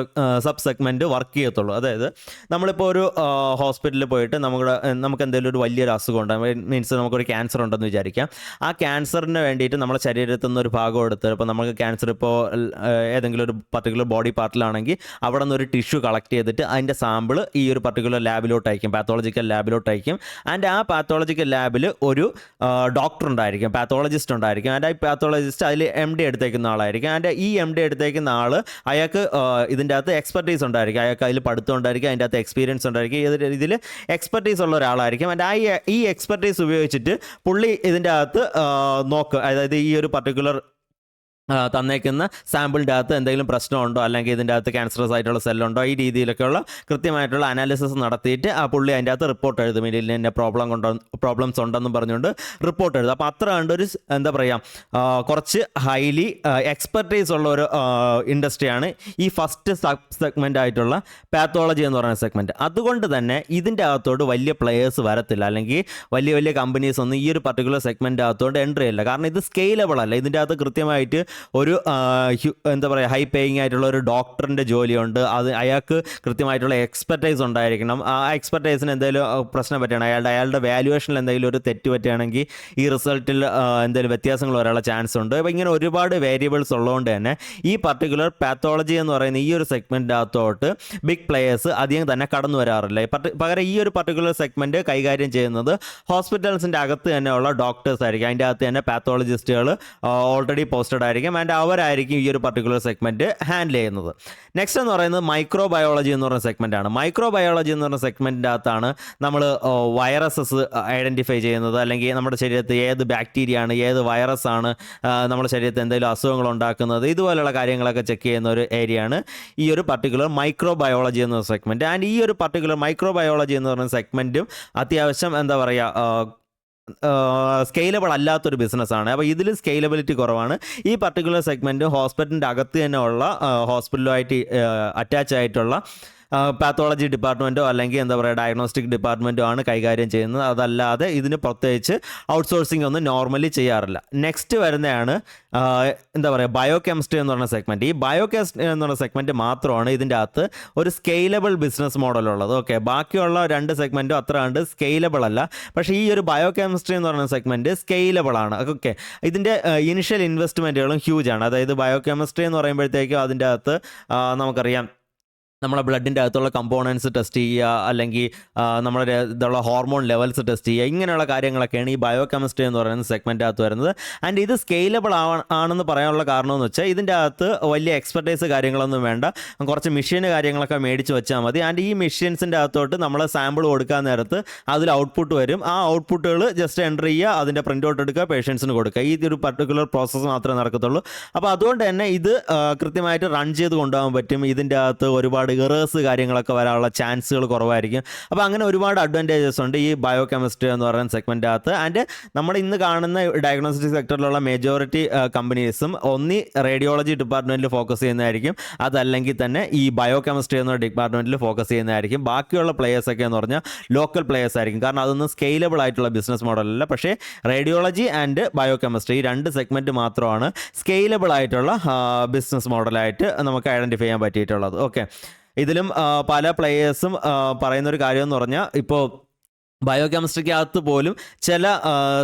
സബ് സെഗ്മെൻറ്റ് വർക്ക് ചെയ്യത്തുള്ളൂ. അതായത് നമ്മളിപ്പോൾ ഒരു ഹോസ്പിറ്റലിൽ പോയിട്ട് നമുക്ക് എന്തെങ്കിലും ഒരു വലിയൊരു അസുഖം ഉണ്ട്, മീൻസ് നമുക്കൊരു ക്യാൻസർ ഉണ്ടെന്ന് വിചാരിക്കാം. ആ ക്യാൻസറിന് വേണ്ടിയിട്ട് നമ്മുടെ ശരീരത്തിൽ നിന്ന് ഒരു ഭാഗം എടുത്ത്, ഇപ്പോൾ നമുക്ക് ക്യാൻസർ ഇപ്പോൾ ഏതെങ്കിലും ഒരു പർട്ടിക്കുലർ ബോഡി പാർട്ടിലാണെങ്കിൽ അവിടെ നിന്ന് ഒരു ടിഷ്യൂ കളക്ട് ചെയ്തിട്ട് അതിൻ്റെ സാമ്പിൾ ഈ ഒരു പർട്ടിക്കുലർ ലാബിലോട്ട് അയക്കും, പാത്തോളജിക്കൽ ലാബിലോട്ട് അയക്കും. ആൻഡ് ആ പാത്തോളജിക്കൽ ലാബിൽ ഒരു ഡോക്ടർ ഉണ്ടായിരിക്കും, പാത്തോളജിസ്റ്റ് ഉണ്ടായിരിക്കും. ആൻഡ് ഈ പാത്തോളജിസ്റ്റ് അതിൽ MD എടുത്തേക്കുന്ന ആളായിരിക്കും. ആൻഡ് ഈ MD എടുത്തേക്കുന്ന ആൾ അയാൾക്ക് ഇതിൻ്റെ അകത്ത് എക്സ്പെർട്ടീസ് ഉണ്ടായിരിക്കും, അയാൾക്ക് അതിൽ പഠിത്തം ഉണ്ടായിരിക്കും, അതിൻ്റെ അകത്ത് എക്സ്പീരിയൻസ് ഉണ്ടായിരിക്കും, ഏത് രീതിയിൽ എക്സ്പെർട്ടീസ് ഉള്ള ഒരാളായിരിക്കും. ആൻഡ് ഈ എക്സ്പെർട്ടീസ് ഉപയോഗിച്ചിട്ട് പുള്ളി ഇതിൻ്റെ അകത്ത് നോക്കുക, അതായത് ഈ ഒരു പർട്ടിക്കുലർ തന്നേക്കുന്ന സാമ്പിളിൻ്റെ അകത്ത് എന്തെങ്കിലും പ്രശ്നമുണ്ടോ, അല്ലെങ്കിൽ ഇതിൻ്റെ അകത്ത് ക്യാൻസറസ് ആയിട്ടുള്ള സെല്ലുണ്ടോ, ഈ രീതിയിലൊക്കെയുള്ള കൃത്യമായിട്ടുള്ള അനാലിസിസ് നടത്തിയിട്ട് ആ പുള്ളി അതിൻ്റെ അകത്ത് റിപ്പോർട്ട് എഴുതും. ഇതിൽ തന്നെ പ്രോബ്ലംസ് ഉണ്ടെന്ന് പറഞ്ഞുകൊണ്ട് റിപ്പോർട്ട് എഴുതും. അപ്പോൾ അത്ര കണ്ടൊരു എന്താ പറയുക കുറച്ച് ഹൈലി എക്സ്പെർട്ടീസ് ഉള്ള ഒരു ഇൻഡസ്ട്രിയാണ് ഈ ഫസ്റ്റ് സബ് സെഗ്മെൻ്റ് ആയിട്ടുള്ള പാത്തോളജി എന്ന് പറയുന്ന സെഗ്മെൻറ്റ്. അതുകൊണ്ട് തന്നെ ഇതിൻ്റെ അകത്തോട്ട് വലിയ പ്ലെയേഴ്സ് വരത്തില്ല, അല്ലെങ്കിൽ വലിയ കമ്പനീസ് ഒന്നും ഈ ഒരു പർട്ടിക്കുലർ സെഗ്മെൻ്റ് അകത്തോട്ട് എൻട്രി ചെയ്യില്ല. കാരണം ഇത് സ്കെയിലബിൾ അല്ല. ഇതിൻ്റെ അകത്ത് കൃത്യമായിട്ട് ഒരു എന്താ പറയുക ഹൈ പേയിങ് ആയിട്ടുള്ള ഒരു ഡോക്ടറിൻ്റെ ജോലിയുണ്ട്, അത് അയാൾക്ക് കൃത്യമായിട്ടുള്ള എക്സ്പെർട്ടൈസ് ഉണ്ടായിരിക്കണം. ആ എക്സ്പെർട്ടൈസിന് എന്തെങ്കിലും പ്രശ്നം പറ്റുകയാണ്, അയാളുടെ വാല്യുവേഷനിൽ എന്തെങ്കിലും ഒരു തെറ്റ് പറ്റുകയാണെങ്കിൽ ഈ റിസൾട്ടിൽ എന്തെങ്കിലും വ്യത്യാസങ്ങൾ വരാനുള്ള ചാൻസ് ഉണ്ട്. അപ്പോൾ ഇങ്ങനെ ഒരുപാട് വേരിയബിൾസ് ഉള്ളതുകൊണ്ട് തന്നെ ഈ പർട്ടിക്കുലർ പാത്തോളജി എന്ന് പറയുന്ന ഈ ഒരു സെഗ്മെൻ്റ് അകത്തോട്ട് ബിഗ് പ്ലെയേഴ്സ് അധികം തന്നെ കടന്നു വരാറില്ല. പകരം ഈ ഒരു പർട്ടിക്കുലർ സെഗ്മെൻറ്റ് കൈകാര്യം ചെയ്യുന്നത് ഹോസ്പിറ്റൽസിൻ്റെ അകത്ത് തന്നെയുള്ള ഡോക്ടേഴ്സ് ആയിരിക്കും. അതിൻ്റെ അകത്ത് തന്നെ പാത്തോളജിസ്റ്റുകൾ ഓൾറെഡി പോസ്റ്റഡ് ആയിരിക്കും. ആൻഡ് അവരായിരിക്കും ഈ ഒരു പർട്ടിക്കുലർ സെഗ്മെൻറ്റ് ഹാൻഡിൽ ചെയ്യുന്നത്. നെക്സ്റ്റ് എന്ന് പറയുന്നത് മൈക്രോ ബയോളജി എന്ന് പറയുന്ന സെഗ്മെൻറ്റാണ്. മൈക്രോ ബയോളജി എന്ന് പറയുന്ന സെഗ്മെൻറ്റിൻ്റെ അകത്താണ് നമ്മൾ വൈറസസ് ഐഡൻറ്റിഫൈ ചെയ്യുന്നത്, അല്ലെങ്കിൽ നമ്മുടെ ശരീരത്തിൽ ഏത് ബാക്ടീരിയ ആണ്, ഏത് വൈറസ് ആണ് നമ്മുടെ ശരീരത്തിൽ എന്തെങ്കിലും അസുഖങ്ങൾ ഉണ്ടാക്കുന്നത്, ഇതുപോലെയുള്ള കാര്യങ്ങളൊക്കെ ചെക്ക് ചെയ്യുന്ന ഒരു ഏരിയയാണ് ഈ ഒരു പർട്ടിക്കുലർ മൈക്രോ ബയോളജി എന്ന സെഗ്മെൻറ്റ്. ആൻഡ് ഈ ഒരു പർട്ടിക്കുലർ മൈക്രോ ബയോളജി എന്ന് പറയുന്ന സെഗ്മെൻറ്റും അത്യാവശ്യം എന്താ പറയുക സ്കെയിലബിൾ അല്ലാത്തൊരു ബിസിനസ്സാണ്. അപ്പോൾ ഇതിൽ സ്കെയിലബിലിറ്റി കുറവാണ്. ഈ പർട്ടിക്കുലർ സെഗ്മെൻറ്റ് ഹോസ്പിറ്റലിൻ്റെ അകത്ത് തന്നെ ഉള്ള ഹോസ്പിറ്റലുമായിട്ട് അറ്റാച്ച് ആയിട്ടുള്ള പാത്തോളജി ഡിപ്പാർട്ട്മെൻറ്റോ അല്ലെങ്കിൽ എന്താ പറയുക ഡയഗ്നോസ്റ്റിക് ഡിപ്പാർട്ട്മെൻറ്റോ ആണ് കൈകാര്യം ചെയ്യുന്നത്. അതല്ലാതെ ഇതിന് പ്രത്യേകിച്ച് ഔട്ട്സോഴ്സിംഗ് ഒന്നും നോർമലി ചെയ്യാറില്ല. നെക്സ്റ്റ് വരുന്നതാണ് എന്താ പറയുക ബയോ കെമിസ്ട്രി എന്ന് പറഞ്ഞ സെഗ്മെൻറ്റ്. ഈ ബയോ കെമിസ്ട്രി എന്ന് പറഞ്ഞ സെഗ്മെൻറ്റ് മാത്രമാണ് ഇതിൻ്റെ അകത്ത് ഒരു സ്കെയിലബിൾ ബിസിനസ് മോഡലുള്ളത്. ഓക്കെ, ബാക്കിയുള്ള രണ്ട് സെഗ്മെൻറ്റും അത്ര കണ്ട് സ്കെയിലബിൾ അല്ല. പക്ഷേ ഈ ഒരു ബയോ കെമിസ്ട്രി എന്ന് പറയുന്ന സെഗ്മെൻറ്റ് സ്കെയിലബിൾ ആണ്. ഓക്കെ, ഇതിൻ്റെ ഇനിഷ്യൽ ഇൻവെസ്റ്റ്മെൻറ്റുകളും ഹ്യൂജ് ആണ്. അതായത് ബയോ കെമിസ്ട്രി എന്ന് പറയുമ്പോഴത്തേക്കും അതിൻ്റെ അകത്ത് നമുക്കറിയാം നമ്മളെ ബ്ലഡിൻ്റെ അകത്തുള്ള കമ്പോണൻസ് ടെസ്റ്റ് ചെയ്യുക, അല്ലെങ്കിൽ നമ്മുടെ ഇതുള്ള ഹോർമോൺ ലെവൽസ് ടെസ്റ്റ് ചെയ്യുക, ഇങ്ങനെയുള്ള കാര്യങ്ങളൊക്കെയാണ് ഈ ബയോ കെമിസ്ട്രി എന്ന് പറയുന്ന സെഗ്മെൻറ്റ് അകത്ത് വരുന്നത്. ആൻഡ് ഇത് സ്കെയിലബിൾ ആണെന്ന് പറയാനുള്ള കാരണമെന്ന് വെച്ചാൽ ഇതിൻ്റെ അകത്ത് വലിയ എക്സ്പെർട്ടൈസ് കാര്യങ്ങളൊന്നും വേണ്ട, കുറച്ച് മെഷീൻ കാര്യങ്ങളൊക്കെ മേടിച്ച് വെച്ചാൽ മതി. ആൻഡ് ഈ മെഷീൻസിൻ്റെ അകത്തോട്ട് നമ്മൾ സാമ്പിൾ കൊടുക്കാൻ നേരത്ത് അതിൽ ഔട്ട്പുട്ട് വരും. ആ ഔട്ട്പുട്ടുകൾ ജസ്റ്റ് എൻ്റർ ചെയ്യുക, അതിൻ്റെ പ്രിൻ്റ് ഔട്ട് എടുക്കുക, പേഷ്യൻസിന് കൊടുക്കുക. ഈ ഒരു പർട്ടിക്കുലർ പ്രോസസ്സ് മാത്രമേ നടക്കത്തുള്ളൂ. അപ്പോൾ അതുകൊണ്ട് തന്നെ ഇത് കൃത്യമായിട്ട് റൺ ചെയ്ത് കൊണ്ടുപോകാൻ പറ്റും. ഇതിൻ്റെ അകത്ത് ഒരുപാട് എറേഴ്സ് കാര്യങ്ങളൊക്കെ വരാനുള്ള ചാൻസുകൾ കുറവായിരിക്കും. അപ്പോൾ അങ്ങനെ ഒരുപാട് അഡ്വാൻറ്റേജസ് ഉണ്ട് ഈ ബയോ കെമിസ്ട്രി എന്ന് പറയുന്ന സെഗ്മെൻ്റ് അകത്ത്. ആൻഡ് നമ്മൾ ഇന്ന് കാണുന്ന ഡയഗ്നോസ്റ്റിക് സെക്ടറിലുള്ള മെജോറിറ്റി കമ്പനീസും ഒന്നി റേഡിയോളജി ഡിപ്പാർട്ട്മെൻറ്റിൽ ഫോക്കസ് ചെയ്യുന്നതായിരിക്കും, അതല്ലെങ്കിൽ തന്നെ ഈ ബയോ കെമിസ്ട്രി എന്ന ഡിപ്പാർട്ട്മെൻറ്റിൽ ഫോക്കസ് ചെയ്യുന്നതായിരിക്കും. ബാക്കിയുള്ള പ്ലേയേഴ്സൊക്കെ എന്ന് പറഞ്ഞാൽ ലോക്കൽ പ്ലേയേഴ്സ് ആയിരിക്കും. കാരണം അതൊന്നും സ്കെയിലബിൾ ആയിട്ടുള്ള ബിസിനസ് മോഡലല്ല. പക്ഷേ റേഡിയോളജി ആൻഡ് ബയോ കെമിസ്ട്രി ഈ രണ്ട് സെഗ്മെൻറ്റ് മാത്രമാണ് സ്കെയിലബിൾ ആയിട്ടുള്ള ബിസിനസ് മോഡലായിട്ട് നമുക്ക് ഐഡൻറ്റിഫൈ ചെയ്യാൻ പറ്റിയിട്ടുള്ളത്. ഓക്കെ, ഇതിലും പല പ്ലേയേഴ്സും പറയുന്നൊരു കാര്യം എന്ന് പറഞ്ഞാൽ ഇപ്പോൾ ബയോ കെമിസ്ട്രിക്കകത്ത് പോലും ചില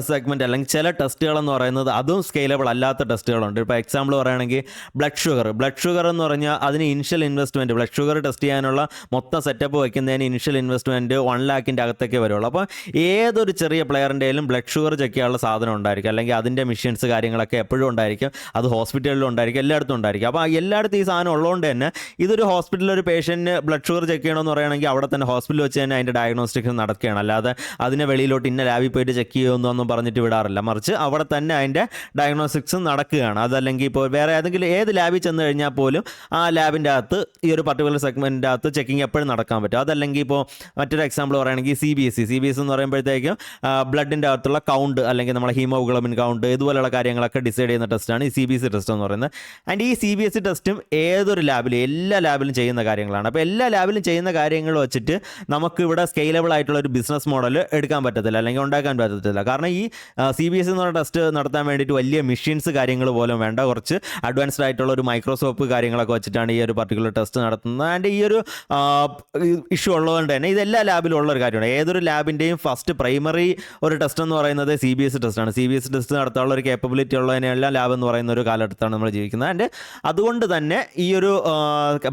സെഗ്മെൻറ്റ് അല്ലെങ്കിൽ ചില ടെസ്റ്റുകളെന്ന് പറയുന്നത് അതും സ്കെയിലബിൾ അല്ലാത്ത ടെസ്റ്റുകളുണ്ട്. ഇപ്പോൾ എക്സാമ്പിൾ പറയുകയാണെങ്കിൽ ബ്ലഡ് ഷുഗർ എന്ന് പറഞ്ഞാൽ അതിന് initial investment, blood sugar test ചെയ്യാനുള്ള മൊത്തം സെറ്റപ്പ് വയ്ക്കുന്നതിന് ഇനിഷ്യൽ ഇൻവെസ്റ്റ്മെൻറ്റ് 1 lakhൻ്റെ അകത്തേക്ക് വരുള്ളൂ. അപ്പോൾ ഏതൊരു ചെറിയ പ്ലെയറിൻ്റെയും ബ്ലഡ് ഷുഗർ ചെക്ക് ചെയ്യാനുള്ള സാധനം ഉണ്ടായിരിക്കും, അല്ലെങ്കിൽ അതിൻ്റെ മെഷീൻസ് കാര്യങ്ങളൊക്കെ എപ്പോഴും ഉണ്ടായിരിക്കും. അത് ഹോസ്പിറ്റലിലും ഉണ്ടായിരിക്കും, എല്ലായിടത്തും ഉണ്ടായിരിക്കും. അപ്പോൾ എല്ലായിടത്തും ഈ സാധനം ഉള്ളതുകൊണ്ട് തന്നെ ഇതൊരു ഹോസ്പിറ്റലിൽ ഒരു പേഷ്യൻറ്റിന് ബ്ലഡ് ഷുഗർ ചെക്ക് ചെയ്യണമെന്ന് പറയുകയാണെങ്കിൽ അവിടെ തന്നെ ഹോസ്പിറ്റലിൽ വെച്ച് തന്നെ അതിൻ്റെ ഡയഗ്നോസ്റ്റിക്സ് നടക്കുകയാണ്. അല്ലാതെ അതിനെ വെളിയിലോട്ട് ഇന്ന ലാബിൽ പോയിട്ട് ചെക്ക് ചെയ്യുമെന്നൊന്നും പറഞ്ഞിട്ട് വിടാറില്ല. മറിച്ച് അവിടെ തന്നെ അതിൻ്റെ ഡയഗ്നോസ്റ്റിക്സ് നടക്കുകയാണ്. അതല്ലെങ്കിൽ ഇപ്പോൾ വേറെ ഏത് ലാബിൽ ചെന്ന് കഴിഞ്ഞാൽ പോലും ആ ലാബിൻ്റെ അകത്ത് ഈ ഒരു പർട്ടിക്കുലർ സെഗ്മെൻറ്റിൻ്റെ അകത്ത് ചെക്കിങ് എപ്പോഴും നടക്കാൻ പറ്റും. അതല്ലെങ്കിൽ ഇപ്പോൾ മറ്റൊരു എക്സാമ്പിൾ പറയുകയാണെങ്കിൽ CBSE എന്ന് പറയുമ്പോഴത്തേക്കും ബ്ലഡിൻ്റെ അകത്തുള്ള കൗണ്ട്, അല്ലെങ്കിൽ നമ്മളെ ഹീമോഗ്ലോബിൻ കൗണ്ട്, ഇതുപോലെയുള്ള കാര്യങ്ങളൊക്കെ ഡിസൈഡ് ചെയ്യുന്ന ടെസ്റ്റാണ് ഈ CBSE ടെസ്റ്റ് എന്ന് പറയുന്നത്. ആൻഡ് ഈ CBSE ടെസ്റ്റും ഏതൊരു ലാബിലും എല്ലാ ലാബിലും ചെയ്യുന്ന കാര്യങ്ങളാണ്. അപ്പോൾ എല്ലാ ലാബിലും ചെയ്യുന്ന കാര്യങ്ങൾ വെച്ചിട്ട് നമുക്കിവിടെ സ്കെയിലബിൾ ആയിട്ടുള്ള ഒരു ബിസിനസ് മോഡൽ മോഡൽ എടുക്കാൻ പറ്റത്തില്ല അല്ലെങ്കിൽ ഉണ്ടാക്കാൻ പറ്റത്തില്ല. കാരണം ഈ CBSE എന്ന് പറഞ്ഞ ടെസ്റ്റ് നടത്താൻ വേണ്ടിയിട്ട് വലിയ മെഷീൻസ് കാര്യങ്ങൾ പോലും വേണ്ട, കുറച്ച് അഡ്വാൻസ്ഡ് ആയിട്ടുള്ള ഒരു മൈക്രോസ്കോപ്പ് കാര്യങ്ങളൊക്കെ വെച്ചിട്ടാണ് ഈ ഒരു പർട്ടിക്കുലർ ടെസ്റ്റ് നടത്തുന്നത്. ആൻഡ് ഈ ഒരു ഇഷ്യൂ ഉള്ളതുകൊണ്ട് തന്നെ ഇതെല്ലാ ലാബിലും ഉള്ള ഒരു കാര്യമാണ്. ഏതൊരു ലാബിൻ്റെയും ഫസ്റ്റ് പ്രൈമറി ഒരു ടെസ്റ്റ് എന്ന് പറയുന്നത് CBSE ടെസ്റ്റാണ്. CBSE ടെസ്റ്റ് നടത്താനുള്ള ഒരു കേപ്പബിലിറ്റി ഉള്ളതിനെല്ലാം ലാബ് എന്ന് പറയുന്ന ഒരു കാലഘട്ടത്താണ് നമ്മൾ ജീവിക്കുന്നത്. ആൻഡ് അതുകൊണ്ട് തന്നെ ഈ ഒരു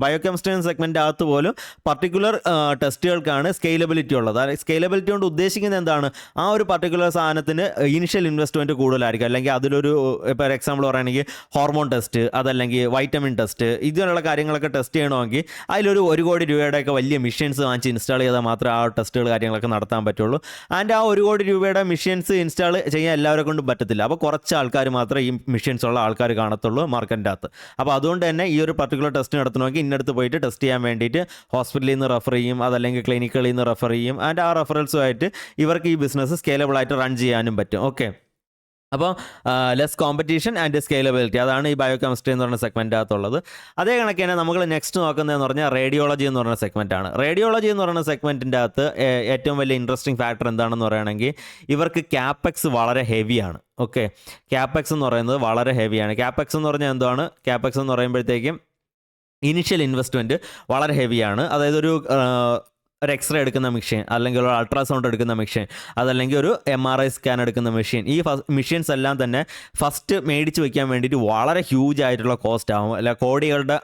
ബയോകെമിസ്ട്രി സെഗ്മെൻ്റ് അകത്ത് പോലും പർട്ടിക്കുലർ ടെസ്റ്റുകൾക്കാണ് സ്കെയിലബിലിറ്റി ഉള്ളത്. സ്കെയിലബിലിറ്റി കൊണ്ട് ഉദ്ദേശിക്കുന്നത് എന്താണ്? ആ ഒരു പർട്ടിക്കുലർ സാധനത്തിന് ഇനിഷ്യൽ ഇൻവെസ്റ്റ്മെൻറ്റ് കൂടുതലായിരിക്കും. അല്ലെങ്കിൽ അതിലൊരു ഇപ്പോൾ എക്സാമ്പിൾ പറയുകയാണെങ്കിൽ ഹോർമോൺ ടെസ്റ്റ്, അതല്ലെങ്കിൽ വൈറ്റമിൻ ടെസ്റ്റ്, ഇതുപോലുള്ള കാര്യങ്ങളൊക്കെ ടെസ്റ്റ് ചെയ്യണമെങ്കിൽ അതിലൊരു 1 കോടി രൂപയുടെയൊക്കെ വലിയ മെഷീൻസ് വാങ്ങിച്ച് ഇൻസ്റ്റാൾ ചെയ്താൽ മാത്രമേ ആ ടെസ്റ്റുകൾ കാര്യങ്ങളൊക്കെ നടത്താൻ പറ്റുള്ളൂ. ആൻഡ് ആ 1 കോടി രൂപയുടെ മെഷീൻസ് ഇൻസ്റ്റാൾ ചെയ്യാൻ എല്ലാവരെ കൊണ്ടും പറ്റത്തില്ല. അപ്പോൾ കുറച്ച് ആൾക്കാർ മാത്രമേ ഈ മെഷീൻസ് ഉള്ള ആൾക്കാർ കാണത്തുള്ളൂ മാർക്കറ്റിൻ്റെ അകത്ത്. അപ്പോൾ അതുകൊണ്ട് തന്നെ ഈ ഒരു പർട്ടിക്കുലർ ടെസ്റ്റ് നടത്തണമെങ്കിൽ ഇന്നടുത്ത് പോയിട്ട് ടെസ്റ്റ് ചെയ്യാൻ വേണ്ടിയിട്ട് ഹോസ്പിറ്റലിൽ നിന്ന് റെഫർ ചെയ്യും, അതല്ലെങ്കിൽ ക്ലിനിക്കുകളിൽ നിന്ന് റെഫർ ചെയ്യും. ആൻഡ് ആ റെഫറൻസുമായിട്ട് ഇവർക്ക് ഈ ബിസിനസ് സ്കെയിലബിൾ ആയിട്ട് റൺ ചെയ്യാനും പറ്റും. ഓക്കെ, അപ്പോൾ ലെസ് കോമ്പറ്റീഷൻ ആൻഡ് സ്കെയിലബിലിറ്റി, അതാണ് ഈ ബയോകെമിസ്ട്രി എന്ന് പറഞ്ഞ സെഗ്മെൻ്റ് അകത്തുള്ളത്. അതേ കണക്ക് തന്നെ നമ്മൾ നെക്സ്റ്റ് നോക്കുന്നതെന്ന് പറഞ്ഞാൽ റേഡിയോളജി എന്ന് പറഞ്ഞ സെഗ്മെൻറ്റാണ്. റേഡിയോളജി എന്ന് പറയുന്ന സെഗ്മെൻറ്റിൻ്റെ അകത്ത് ഏറ്റവും വലിയ ഇൻട്രസ്റ്റിംഗ് ഫാക്ടർ എന്താണെന്ന് പറയുകയാണെങ്കിൽ ഇവർക്ക് ക്യാപെക്സ് വളരെ ഹെവിയാണ്. ഓക്കെ, ക്യാപെക്സ് എന്ന് പറയുന്നത് വളരെ ഹെവിയാണ്. ക്യാപെക്സ് എന്ന് പറഞ്ഞാൽ എന്താണ്? ക്യാപെക്സ് എന്ന് പറയുമ്പോഴത്തേക്കും ഇനിഷ്യൽ ഇൻവെസ്റ്റ്മെൻറ്റ് വളരെ ഹെവിയാണ്. അതായത് ഒരു എക്സ്റേ എടുക്കുന്ന മെഷീൻ, അല്ലെങ്കിൽ ഒരു അൾട്രാസൗണ്ട് എടുക്കുന്ന മെഷീൻ, അതല്ലെങ്കിൽ ഒരു MRI സ്കാൻ എടുക്കുന്ന മെഷീൻ, ഈ മെഷീൻസ് എല്ലാം തന്നെ ഫസ്റ്റ് മേടിച്ച് വയ്ക്കാൻ വേണ്ടിയിട്ട് വളരെ ഹ്യൂജ് ആയിട്ടുള്ള കോസ്റ്റ് ആവും, അല്ല കോടികളുടെ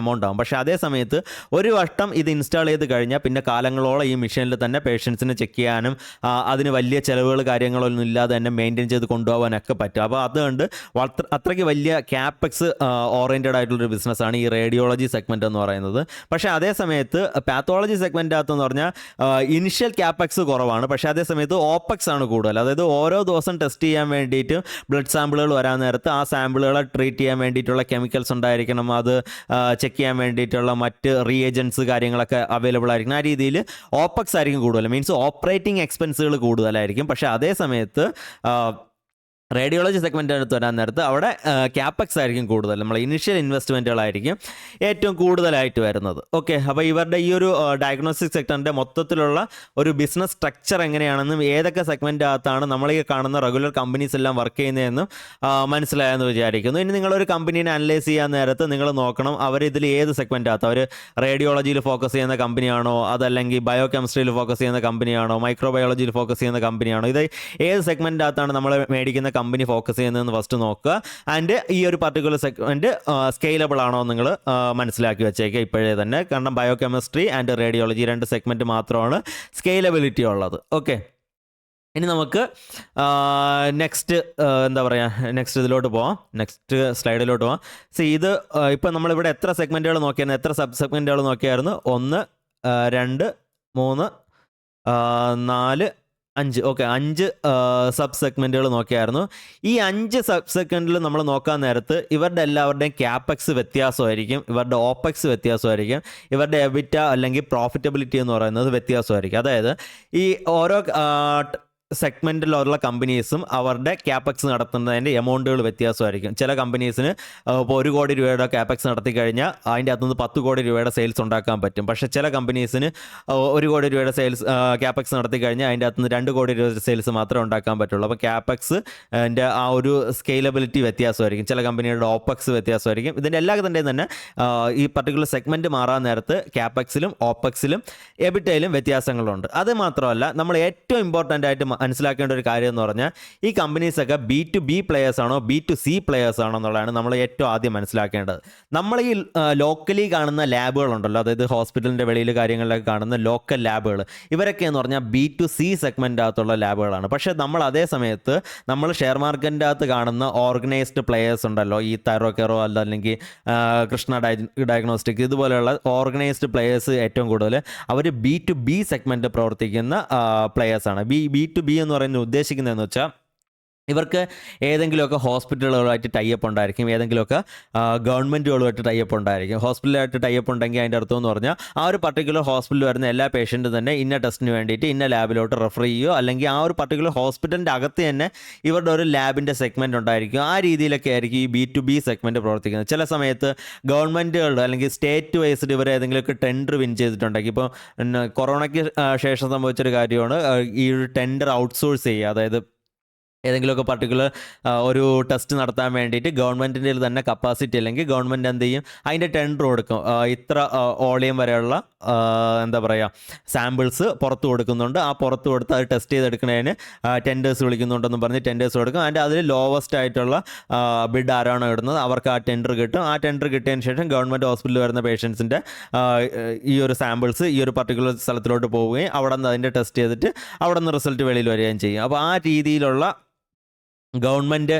എമൗണ്ട് ആവും. പക്ഷേ അതേ സമയത്ത് ഒരു വട്ടം ഇത് ഇൻസ്റ്റാൾ ചെയ്ത് കഴിഞ്ഞാൽ പിന്നെ കാലങ്ങളോളം ഈ മെഷീനിൽ തന്നെ പേഷ്യൻസിനെ ചെക്ക് ചെയ്യാനും അതിന് വലിയ ചിലവുകൾ കാര്യങ്ങളൊന്നും ഇല്ലാതെ തന്നെ മെയിൻറ്റെയിൻ ചെയ്ത് കൊണ്ടുപോകാനൊക്കെ പറ്റും. അപ്പോൾ അതുകൊണ്ട് അത്രയ്ക്ക് വലിയ ക്യാപെക്സ് ഓറിയൻറ്റഡ് ആയിട്ടുള്ളൊരു ബിസിനസ്സാണ് ഈ റേഡിയോളജി സെഗ്മെൻറ്റ് എന്ന് പറയുന്നത്. പക്ഷേ അതേ സമയത്ത് പാത്തോളജി സെഗ്മെൻറ്റ് എന്ന് പറഞ്ഞാൽ ഇനിഷ്യൽ ക്യാപെക്സ് കുറവാണ്, പക്ഷേ അതേ സമയത്ത് ഓപ്പക്സ് ആണ് കൂടുതൽ. അതായത് ഓരോ ദിവസം ടെസ്റ്റ് ചെയ്യാൻ വേണ്ടിയിട്ട് ബ്ലഡ് സാമ്പിളുകൾ വരാൻ നേരത്ത് ആ സാമ്പിളുകളെ ട്രീറ്റ് ചെയ്യാൻ വേണ്ടിയിട്ടുള്ള കെമിക്കൽസ് ഉണ്ടായിരിക്കണം, അത് ചെക്ക് ചെയ്യാൻ വേണ്ടിയിട്ടുള്ള മറ്റ് റീഏജൻസ് കാര്യങ്ങളൊക്കെ അവൈലബിൾ ആയിരിക്കണം. ആ രീതിയിൽ ഓപ്പക്സ് ആയിരിക്കും കൂടുതൽ, മീൻസ് ഓപ്പറേറ്റിംഗ് എക്സ്പെൻസുകൾ കൂടുതലായിരിക്കും. പക്ഷേ അതേ സമയത്ത് റേഡിയോളജി സെഗ്മെൻറ്റ് എടുത്ത് വരാൻ നേരത്ത് അവിടെ ക്യാപെക്സ് ആയിരിക്കും കൂടുതൽ, നമ്മൾ ഇനിഷ്യൽ ഇൻവെസ്റ്റ്മെൻറ്റുകളായിരിക്കും ഏറ്റവും കൂടുതലായിട്ട് വരുന്നത്. ഓക്കെ, അപ്പോൾ ഇവരുടെ ഈ ഒരു ഡയഗ്നോസ്റ്റിക് സെക്ടറിൻ്റെ മൊത്തത്തിലുള്ള ഒരു ബിസിനസ് സ്ട്രക്ചർ എങ്ങനെയാണെന്നും ഏതൊക്കെ സെഗ്മെൻ്റ് അകത്താണ് നമ്മൾ ഈ കാണുന്ന റെഗുലർ കമ്പനീസ് എല്ലാം വർക്ക് ചെയ്യുന്നതെന്നും മനസ്സിലായെന്ന് വിചാരിക്കുന്നു. ഇനി നിങ്ങളൊരു കമ്പനീനെ അനലൈസ് ചെയ്യാൻ നേരത്ത് നിങ്ങൾ നോക്കണം അവരിതിൽ ഏത് സെഗ്മെൻ്റ് അകത്ത്, അവർ റേഡിയോളജിയിൽ ഫോക്കസ് ചെയ്യുന്ന കമ്പനിയാണോ, അതല്ലെങ്കിൽ ബയോ കെമിസ്ട്രിയിൽ ഫോക്കസ് ചെയ്യുന്ന കമ്പനിയാണോ, മൈക്രോബയോളജിയിൽ ഫോക്കസ് ചെയ്യുന്ന കമ്പനിയാണോ, ഇത് ഏത് സെഗ്മെൻ്റ് അകത്താണ് നമ്മൾ മേടിക്കുന്ന കമ്പനി ഫോക്കസ് ചെയ്യുന്നതെന്ന് ഫസ്റ്റ് നോക്കുക. ആൻഡ് ഈ ഒരു പർട്ടിക്കുലർ സെഗ്മെൻറ്റ് സ്കെയിലബിൾ ആണോ നിങ്ങൾ മനസ്സിലാക്കി വെച്ചേക്കുക ഇപ്പോഴേ തന്നെ. കാരണം bio chemistry and radiology 2 segment മാത്രമാണ് സ്കെയിലബിലിറ്റി ഉള്ളത്. ഓക്കെ, ഇനി നമുക്ക് നെക്സ്റ്റ് എന്താ പറയുക, നെക്സ്റ്റ് ഇതിലോട്ട് പോവാം, നെക്സ്റ്റ് സ്ലൈഡിലോട്ട് പോവാം. ഇത് ഇപ്പം നമ്മളിവിടെ എത്ര സെഗ്മെൻറ്റുകൾ നോക്കിയായിരുന്നു, എത്ര സബ് സെഗ്മെൻറ്റുകൾ നോക്കിയായിരുന്നു? 1, 2, 3, 4, 5. ഓക്കെ, 5 സബ് സെഗ്മെൻറ്റുകൾ നോക്കിയായിരുന്നു. ഈ 5 സബ് സെഗ്മെൻറ്റിൽ നമ്മൾ നോക്കാൻ നേരത്ത് ഇവരുടെ എല്ലാവരുടെയും ക്യാപെക്സ് വ്യത്യാസമായിരിക്കും, ഇവരുടെ ഓപ്പക്സ് വ്യത്യാസമായിരിക്കും, ഇവരുടെ എബിറ്റ അല്ലെങ്കിൽ പ്രോഫിറ്റബിലിറ്റി എന്ന് പറയുന്നത് വ്യത്യാസമായിരിക്കും. അതായത് ഈ ഓരോ സെഗ്മെൻറ്റിലുള്ള കമ്പനീസും അവരുടെ ക്യാപെക്സ് നടത്തുന്നതിൻ്റെ എമൗണ്ടുകൾ വ്യത്യാസമായിരിക്കും. ചില കമ്പനീസിന് ഇപ്പോൾ 1 കോടി രൂപയുടെ ക്യാപെക്സ് നടത്തി കഴിഞ്ഞാൽ അതിൻ്റെ അകത്തുനിന്ന് 10 കോടി രൂപയുടെ സെയിൽസ് ഉണ്ടാക്കാൻ പറ്റും. പക്ഷേ ചില കമ്പനീസിന് 1 കോടി രൂപയുടെ സെയിൽസ് ക്യാപെക്സ് നടത്തി കഴിഞ്ഞാൽ അതിൻ്റെ അകത്തുനിന്ന് 2 കോടി രൂപയുടെ സെയിൽസ് മാത്രമേ ഉണ്ടാക്കാൻ പറ്റുള്ളൂ. അപ്പോൾ ക്യാപെക്സ് എൻ്റെ ആ ഒരു സ്കെയിലബിലിറ്റി വ്യത്യാസമായിരിക്കും, ചില കമ്പനിയുടെ ഓപ്പക്സ് വ്യത്യാസമായിരിക്കും. ഇതിൻ്റെ എല്ലാത്തിൻ്റെയും തന്നെ ഈ പർട്ടിക്കുലർ സെഗ്മെൻറ്റ് മാറാൻ നേരത്ത് ക്യാപെക്സിലും ഓപ്പക്സിലും എബിറ്റയിലും വ്യത്യാസങ്ങളുണ്ട്. അത് മാത്രമല്ല, നമ്മൾ ഏറ്റവും ഇമ്പോർട്ടൻ്റ് ആയിട്ട് മനസ്സിലാക്കേണ്ട ഒരു കാര്യം എന്ന് പറഞ്ഞാൽ ഈ കമ്പനീസൊക്കെ B2B പ്ലെയേഴ്സ് ആണോ B2C പ്ലെയേഴ്സ് ആണോ എന്നുള്ളതാണ് നമ്മൾ ഏറ്റവും ആദ്യം മനസ്സിലാക്കേണ്ടത്. നമ്മൾ ഈ ലോക്കലി കാണുന്ന ലാബുകളുണ്ടല്ലോ, അതായത് ഹോസ്പിറ്റലിൻ്റെ വെളിയിൽ കാര്യങ്ങളിലൊക്കെ കാണുന്ന ലോക്കൽ ലാബുകൾ, ഇവരൊക്കെ എന്ന് പറഞ്ഞാൽ B2C സെഗ്മെൻ്റ് അകത്തുള്ള ലാബുകളാണ്. പക്ഷേ നമ്മൾ അതേ സമയത്ത് നമ്മൾ ഷെയർ മാർക്കറ്റിൻ്റെ അകത്ത് കാണുന്ന ഓർഗനൈസ്ഡ് പ്ലെയേഴ്സ് ഉണ്ടല്ലോ, ഈ തൈറോക്കെറോ അല്ലെങ്കിൽ കൃഷ്ണ ഡയഗ്നോസ്റ്റിക്, ഇതുപോലെയുള്ള ഓർഗനൈസ്ഡ് പ്ലെയേഴ്സ് ഏറ്റവും കൂടുതൽ അവർ B2B സെഗ്മെൻറ്റ് പ്രവർത്തിക്കുന്ന പ്ലെയേഴ്സാണ്. B2B എന്ന് പറയുന്നത് ഉദ്ദേശിക്കുന്നതെന്ന് വെച്ചാൽ ഇവർക്ക് ഏതെങ്കിലുമൊക്കെ ഹോസ്പിറ്റലുകളുമായിട്ട് ടൈപ്പ് ഉണ്ടായിരിക്കും, ഏതെങ്കിലുമൊക്കെ ഗവൺമെൻറ്റുകളുമായിട്ട് ടൈപ്പ് ഉണ്ടായിരിക്കും. ഹോസ്പിറ്റലായിട്ട് ടൈപ്പ് ഉണ്ടെങ്കിൽ അതിൻ്റെ അർത്ഥം എന്ന് പറഞ്ഞാൽ ആ ഒരു പർട്ടിക്കുലർ ഹോസ്പിറ്റലിൽ വരുന്ന എല്ലാ പേഷ്യൻറ്റും തന്നെ ഇന്ന ടെസ്റ്റിന് വേണ്ടിയിട്ട് ഇന്ന ലാബിലോട്ട് റെഫർ ചെയ്യുകയോ അല്ലെങ്കിൽ ആ ഒരു പർട്ടിക്കുലർ ഹോസ്പിറ്റലിൻ്റെ അകത്ത് തന്നെ ഇവരുടെ ഒരു ലാബിൻ്റെ സെഗ്മെൻറ്റ് ഉണ്ടായിരിക്കും. ആ രീതിയിലൊക്കെ ആയിരിക്കും ഈ B2B സെഗ്മെൻറ്റ് പ്രവർത്തിക്കുന്നത്. ചില സമയത്ത് ഗവൺമെൻറ്റുകളുടെ അല്ലെങ്കിൽ സ്റ്റേറ്റ് വൈസ്ഡ് ഇവർ ഏതെങ്കിലുമൊക്കെ ടെൻഡർ വിൻ ചെയ്തിട്ടുണ്ടെങ്കിൽ, ഇപ്പോൾ കൊറോണയ്ക്ക് ശേഷം സംഭവിച്ചൊരു കാര്യമാണ് ഈ ഒരു ടെൻഡർ ഔട്ട്സോഴ്സ് ചെയ്യുക. അതായത് ഏതെങ്കിലുമൊക്കെ പർട്ടിക്കുലർ ഒരു ടെസ്റ്റ് നടത്താൻ വേണ്ടിയിട്ട് ഗവൺമെൻറ്റിൻ്റെ തന്നെ കപ്പാസിറ്റി അല്ലെങ്കിൽ ഗവൺമെൻറ് എന്ത് ചെയ്യും, അതിൻ്റെ ടെൻഡർ കൊടുക്കും. ഇത്ര ഓളിയം വരെയുള്ള എന്താ പറയുക സാമ്പിൾസ് പുറത്ത് കൊടുക്കുന്നുണ്ട്. ആ പുറത്ത് കൊടുത്ത് അത് ടെസ്റ്റ് ചെയ്തെടുക്കുന്നതിന് ടെൻഡേഴ്സ് വിളിക്കുന്നുണ്ടെന്ന് പറഞ്ഞ് ടെൻഡേഴ്സ് കൊടുക്കും. അതിൻ്റെ അതിൽ ലോവസ്റ്റ് ആയിട്ടുള്ള ബിഡ് ആരാണോ ഇടുന്നത് അവർക്ക് ആ ടെൻഡർ കിട്ടും. ആ ടെൻഡർ കിട്ടിയതിന് ശേഷം ഗവൺമെൻറ് ഹോസ്പിറ്റലിൽ വരുന്ന പേഷ്യൻസിൻ്റെ ഈ ഒരു സാമ്പിൾസ് ഈ ഒരു പർട്ടിക്കുലർ സ്ഥലത്തിലോട്ട് പോവുകയും അവിടെ നിന്ന് അതിൻ്റെ ടെസ്റ്റ് ചെയ്തിട്ട് അവിടെ നിന്ന് റിസൾട്ട് വെളിയിൽ വരികയും ചെയ്യും. അപ്പോൾ ആ രീതിയിലുള്ള ഗവൺമെൻറ്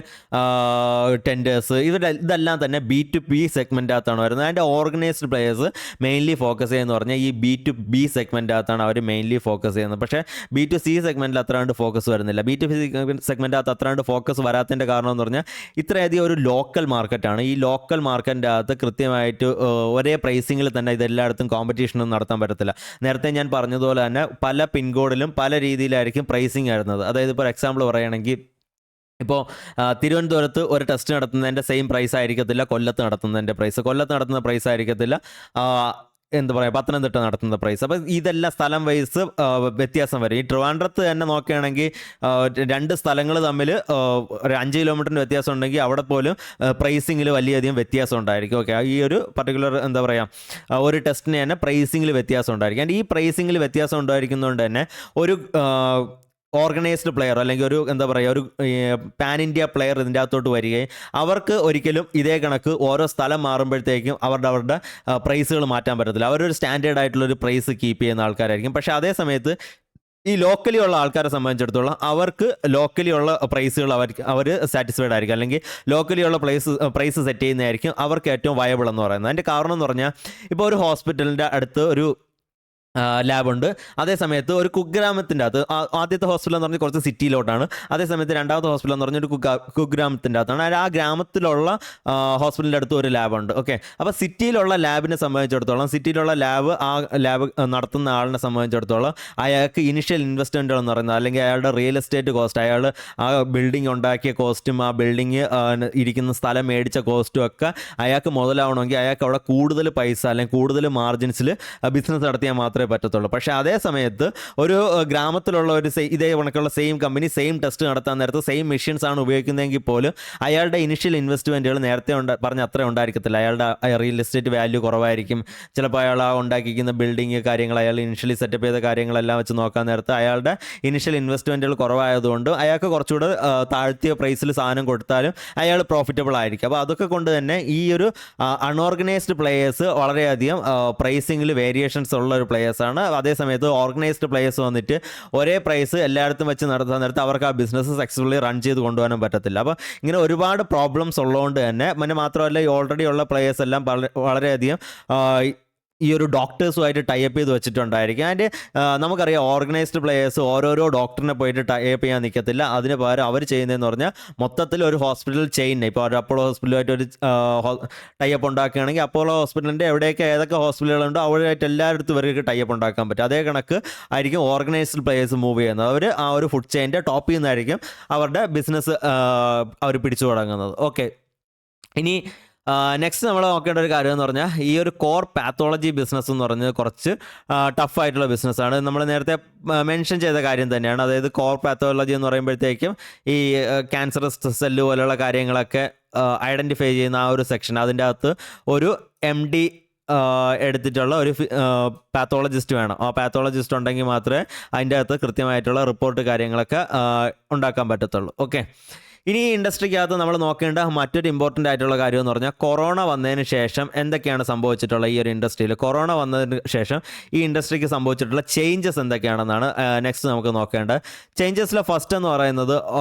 ടെൻഡേഴ്സ് ഇതെല്ലാം തന്നെ B2B സെഗ്മെൻറ്റകത്താണ് വരുന്നത്. അതിൻ്റെ ഓർഗനൈസ്ഡ് പ്ലെയേഴ്സ് മെയിൻലി ഫോക്കസ് ചെയ്യുന്നത് പറഞ്ഞാൽ ഈ B2B സെഗ്മെൻറ്റകത്താണ് അവർ മെയിൻലി ഫോക്കസ് ചെയ്യുന്നത്. പക്ഷേ B2C സെഗ്മെൻറ്റിൽ അത്രയാണ്ട് ഫോക്കസ് വരുന്നില്ല. B2C സെഗ്മെൻറ്റകത്ത് അത്രയാണ്ട് ഫോക്കസ് വരാത്തതിൻ്റെ കാരണം എന്ന് പറഞ്ഞാൽ ഇത്രയധികം ഒരു ലോക്കൽ മാർക്കറ്റാണ്. ഈ ലോക്കൽ മാർക്കറ്റിൻ്റെ അകത്ത് കൃത്യമായിട്ട് ഒരേ പ്രൈസിങ്ങിൽ തന്നെ ഇതെല്ലായിടത്തും കോമ്പറ്റീഷനൊന്നും നടത്താൻ പറ്റത്തില്ല. നേരത്തെ ഞാൻ പറഞ്ഞതുപോലെ തന്നെ പല പിൻകോഡിലും പല രീതിയിലായിരിക്കും പ്രൈസിങ് വരുന്നത്. അതായത് ഇപ്പോൾ എക്സാമ്പിൾ പറയുകയാണെങ്കിൽ, ഇപ്പോൾ തിരുവനന്തപുരത്ത് ഒരു ടെസ്റ്റ് നടത്തുന്നതിൻ്റെ സെയിം പ്രൈസ് ആയിരിക്കത്തില്ല കൊല്ലത്ത് നടത്തുന്നതിൻ്റെ പ്രൈസ്, കൊല്ലത്ത് നടത്തുന്ന പ്രൈസ് ആയിരിക്കത്തില്ല എന്താ പറയുക പത്തനംതിട്ട നടത്തുന്ന പ്രൈസ്. അപ്പോൾ ഇതെല്ലാം സ്ഥലം വൈസ് വ്യത്യാസം വരും. ഈ ട്രിവാൻഡ്രത്ത് തന്നെ നോക്കുകയാണെങ്കിൽ രണ്ട് സ്ഥലങ്ങൾ തമ്മിൽ ഒരു 5 കിലോമീറ്ററിൻ്റെ വ്യത്യാസം ഉണ്ടെങ്കിൽ അവിടെ പോലും പ്രൈസിങ്ങിൽ വലിയധികം വ്യത്യാസം ഉണ്ടായിരിക്കും. ഓക്കെ, ഈ ഒരു പർട്ടിക്കുലർ എന്താ പറയുക ഒരു ടെസ്റ്റിന് തന്നെ പ്രൈസിങ്ങിൽ വ്യത്യാസം ഉണ്ടായിരിക്കും. ആൻഡ് ഈ പ്രൈസിങ്ങിൽ വ്യത്യാസം ഉണ്ടായിരിക്കുന്നതുകൊണ്ട് തന്നെ ഒരു ഓർഗനൈസ്ഡ് പ്ലെയർ അല്ലെങ്കിൽ ഒരു എന്താ പറയുക ഒരു പാൻ ഇന്ത്യ പ്ലെയർ ഇതിൻ്റെ അകത്തോട്ട് വരികയും അവർക്ക് ഒരിക്കലും ഇതേ കണക്ക് ഓരോ സ്ഥലം മാറുമ്പോഴത്തേക്കും അവരുടെ പ്രൈസുകൾ മാറ്റാൻ പറ്റത്തില്ല. അവരൊരു സ്റ്റാൻഡേർഡ് ആയിട്ടുള്ളൊരു പ്രൈസ് കീപ്പ് ചെയ്യുന്ന ആൾക്കാരായിരിക്കും. പക്ഷേ അതേ സമയത്ത് ഈ ലോക്കലി ഉള്ള ആൾക്കാരെ സംബന്ധിച്ചിടത്തോളം അവർക്ക് ലോക്കലി ഉള്ള പ്രൈസുകൾ അവർ സാറ്റിസ്ഫൈഡ് ആയിരിക്കും, അല്ലെങ്കിൽ ലോക്കലി ഉള്ള പ്രൈസ് സെറ്റ് ചെയ്യുന്നതായിരിക്കും അവർക്ക് ഏറ്റവും വയബിൾ എന്ന് പറയുന്നത്. അതിൻ്റെ കാരണം എന്ന് പറഞ്ഞാൽ ഇപ്പോൾ ഒരു ഹോസ്പിറ്റലിൻ്റെ അടുത്ത് ഒരു ലാബുണ്ട്. അതേസമയത്ത് ഒരു കുഗ്രാമത്തിൻ്റെ അകത്ത് ആദ്യത്തെ ഹോസ്പിറ്റൽ എന്ന് പറഞ്ഞാൽ കുറച്ച് സിറ്റിയിലോട്ടാണ്, അതേസമയത്ത് രണ്ടാമത്തെ ഹോസ്പിറ്റൽ എന്ന് പറഞ്ഞൊരു കുഗ്രാമത്തിൻ്റെ അകത്താണ്. ആ ഗ്രാമത്തിലുള്ള ഹോസ്പിറ്റലിൻ്റെ അടുത്ത് ഒരു ലാബുണ്ട്. ഓക്കെ, അപ്പോൾ സിറ്റിയിലുള്ള ലാബിനെ സംബന്ധിച്ചിടത്തോളം സിറ്റിയിലുള്ള ലാബ് നടത്തുന്ന ആളിനെ സംബന്ധിച്ചിടത്തോളം അയാൾക്ക് ഇനിഷ്യൽ ഇൻവെസ്റ്റ്മെൻറ്റുകൾ എന്ന് പറയുന്നത് അല്ലെങ്കിൽ അയാളുടെ റിയൽ എസ്റ്റേറ്റ് കോസ്റ്റ്, അയാൾ ആ ബിൽഡിംഗ് ഉണ്ടാക്കിയ കോസ്റ്റും ആ ബിൽഡിങ് ഇരിക്കുന്ന സ്ഥലം മേടിച്ച കോസ്റ്റും ഒക്കെ അയാൾക്ക് മുതലാവണമെങ്കിൽ അയാൾക്ക് അവിടെ കൂടുതൽ പൈസ അല്ലെങ്കിൽ കൂടുതൽ മാർജിൻസിൽ ബിസിനസ് നടത്തിയാൽ മാത്രമേ പറ്റത്തുള്ളൂ. പക്ഷേ അതേ സമയത്ത് ഒരു ഗ്രാമത്തിലുള്ള ഒരു ഇതേ കണക്കുള്ള സെയിം കമ്പനി സെയിം ടെസ്റ്റ് നടത്താൻ നേരത്ത് സെയിം മെഷീൻസ് ആണ് ഉപയോഗിക്കുന്നതെങ്കിൽ പോലും അയാളുടെ ഇനിഷ്യൽ ഇൻവെസ്റ്റ്മെൻറ്റുകൾ നേരത്തെ പറഞ്ഞ അത്ര ഉണ്ടായിരിക്കത്തില്ല. അയാളുടെ റിയൽ എസ്റ്റേറ്റ് വാല്യൂ കുറവായിരിക്കും. ചിലപ്പോൾ അയാൾ ഉണ്ടാക്കിയിരിക്കുന്ന ബിൽഡിങ് കാര്യങ്ങൾ അയാൾ ഇനിഷ്യലി സെറ്റപ്പ് ചെയ്ത കാര്യങ്ങളെല്ലാം വെച്ച് നോക്കാൻ നേരത്ത് അയാളുടെ ഇനിഷ്യൽ ഇൻവെസ്റ്റ്മെൻറ്റുകൾ കുറവായതുകൊണ്ട് അയാൾക്ക് കുറച്ചുകൂടെ താഴ്ത്തിയ പ്രൈസിൽ സാധനം കൊടുത്താലും അയാൾ പ്രോഫിറ്റബിൾ ആയിരിക്കും. അപ്പോൾ അതൊക്കെ കൊണ്ട് തന്നെ ഈ ഒരു അൺഓർഗനൈസ്ഡ് പ്ലെയേഴ്സ് വളരെയധികം പ്രൈസിങ്ങിൽ വേരിയേഷൻസ് ഉള്ള ഒരു പ്ലെയേഴ്സാണ്. അതേസമയത്ത് ഓർഗനൈസ്ഡ് പ്ലെയേഴ്സ് വന്നിട്ട് ഒരേ പ്രൈസ് എല്ലായിടത്തും വെച്ച് നടത്താൻ നേരത്ത് അവർക്ക് ആ ബിസിനസ് സക്സസ്ഫുള്ളി റൺ ചെയ്ത് കൊണ്ടുപോകാനും പറ്റത്തില്ല. അപ്പോൾ ഇങ്ങനെ ഒരുപാട് പ്രോബ്ലംസ് ഉള്ളതുകൊണ്ട് തന്നെ പിന്നെ മാത്രമല്ല ഈ ഓൾറെഡി ഉള്ള പ്ലെയേഴ്സ് എല്ലാം വളരെയധികം ഈ ഒരു ഡോക്ടേഴ്സുമായിട്ട് ടൈപ്പ് ചെയ്ത് വെച്ചിട്ടുണ്ടായിരിക്കും. ആൻഡ് നമുക്കറിയാം ഓർഗനൈസ്ഡ് പ്ലെയേഴ്സ് ഓരോരോ ഡോക്ടറിനെ പോയിട്ട് ടൈപ്പ് ചെയ്യാൻ നിൽക്കത്തില്ല. അതിന് പകരം അവർ ചെയ്യുന്നതെന്ന് പറഞ്ഞാൽ മൊത്തത്തിൽ ഒരു ഹോസ്പിറ്റൽ ചെയിൻ, ഇപ്പോൾ ഒരു അപ്പോളോ ഹോസ്പിറ്റലുമായിട്ട് ഒരു ടൈപ്പ് ഉണ്ടാക്കുകയാണെങ്കിൽ അപ്പോളോ ഹോസ്പിറ്റലിൻ്റെ എവിടെയൊക്കെ ഏതൊക്കെ ഹോസ്പിറ്റലുകളുണ്ടോ അവിടെയായിട്ട് എല്ലായിടത്തും ഇവർക്ക് ടൈപ്പ് ഉണ്ടാക്കാൻ പറ്റും. അതേ കണക്ക് ആയിരിക്കും ഓർഗനൈസ്ഡ് പ്ലെയേഴ്സ് മൂവ് ചെയ്യുന്നത്. അവർ ആ ഒരു ഫുഡ് ചെയിൻ്റെ ടോപ്പിൽ നിന്നായിരിക്കും അവരുടെ ബിസിനസ് അവർ പിടിച്ചു തുടങ്ങുന്നത്. ഓക്കെ, ഇനി നെക്സ്റ്റ് നമ്മൾ നോക്കേണ്ട ഒരു കാര്യം എന്ന് പറഞ്ഞാൽ ഈ ഒരു കോർ പാത്തോളജി ബിസിനസ് എന്ന് പറഞ്ഞത് കുറച്ച് ടഫായിട്ടുള്ള ബിസിനസ്സാണ്. നമ്മൾ നേരത്തെ മെൻഷൻ ചെയ്ത കാര്യം തന്നെയാണ്. അതായത് കോർ പാത്തോളജി എന്ന് പറയുമ്പോഴത്തേക്കും ഈ ക്യാൻസറസ് സെല്ല് പോലെയുള്ള കാര്യങ്ങളൊക്കെ ഐഡൻറ്റിഫൈ ചെയ്യുന്ന ആ ഒരു സെക്ഷൻ, അതിൻ്റെ അകത്ത് ഒരു MD എടുത്തിട്ടുള്ള ഒരു പാത്തോളജിസ്റ്റ് വേണം. ആ പാത്തോളജിസ്റ്റ് ഉണ്ടെങ്കിൽ മാത്രമേ അതിൻ്റെ അകത്ത് കൃത്യമായിട്ടുള്ള റിപ്പോർട്ട് കാര്യങ്ങളൊക്കെ ഉണ്ടാക്കാൻ പറ്റത്തുള്ളൂ. ഓക്കെ, ഇനി ഈ ഇൻഡസ്ട്രിക്കകത്ത് നമ്മൾ നോക്കേണ്ട മറ്റൊരു ഇമ്പോർട്ടൻ്റ് ആയിട്ടുള്ള കാര്യം എന്ന് പറഞ്ഞാൽ കൊറോണ വന്നതിന് ശേഷം എന്തൊക്കെയാണ് സംഭവിച്ചിട്ടുള്ള ഈ ഒരു ഇൻഡസ്ട്രിയിൽ. കൊറോണ വന്നതിന് ശേഷം ഈ ഇൻഡസ്ട്രിക്ക് സംഭവിച്ചിട്ടുള്ള ചേഞ്ചസ് എന്തൊക്കെയാണെന്നാണ് നെക്സ്റ്റ് നമുക്ക് നോക്കേണ്ടത്. ചേഞ്ചസിലെ ഫസ്റ്റ് എന്ന് പറയുന്നത്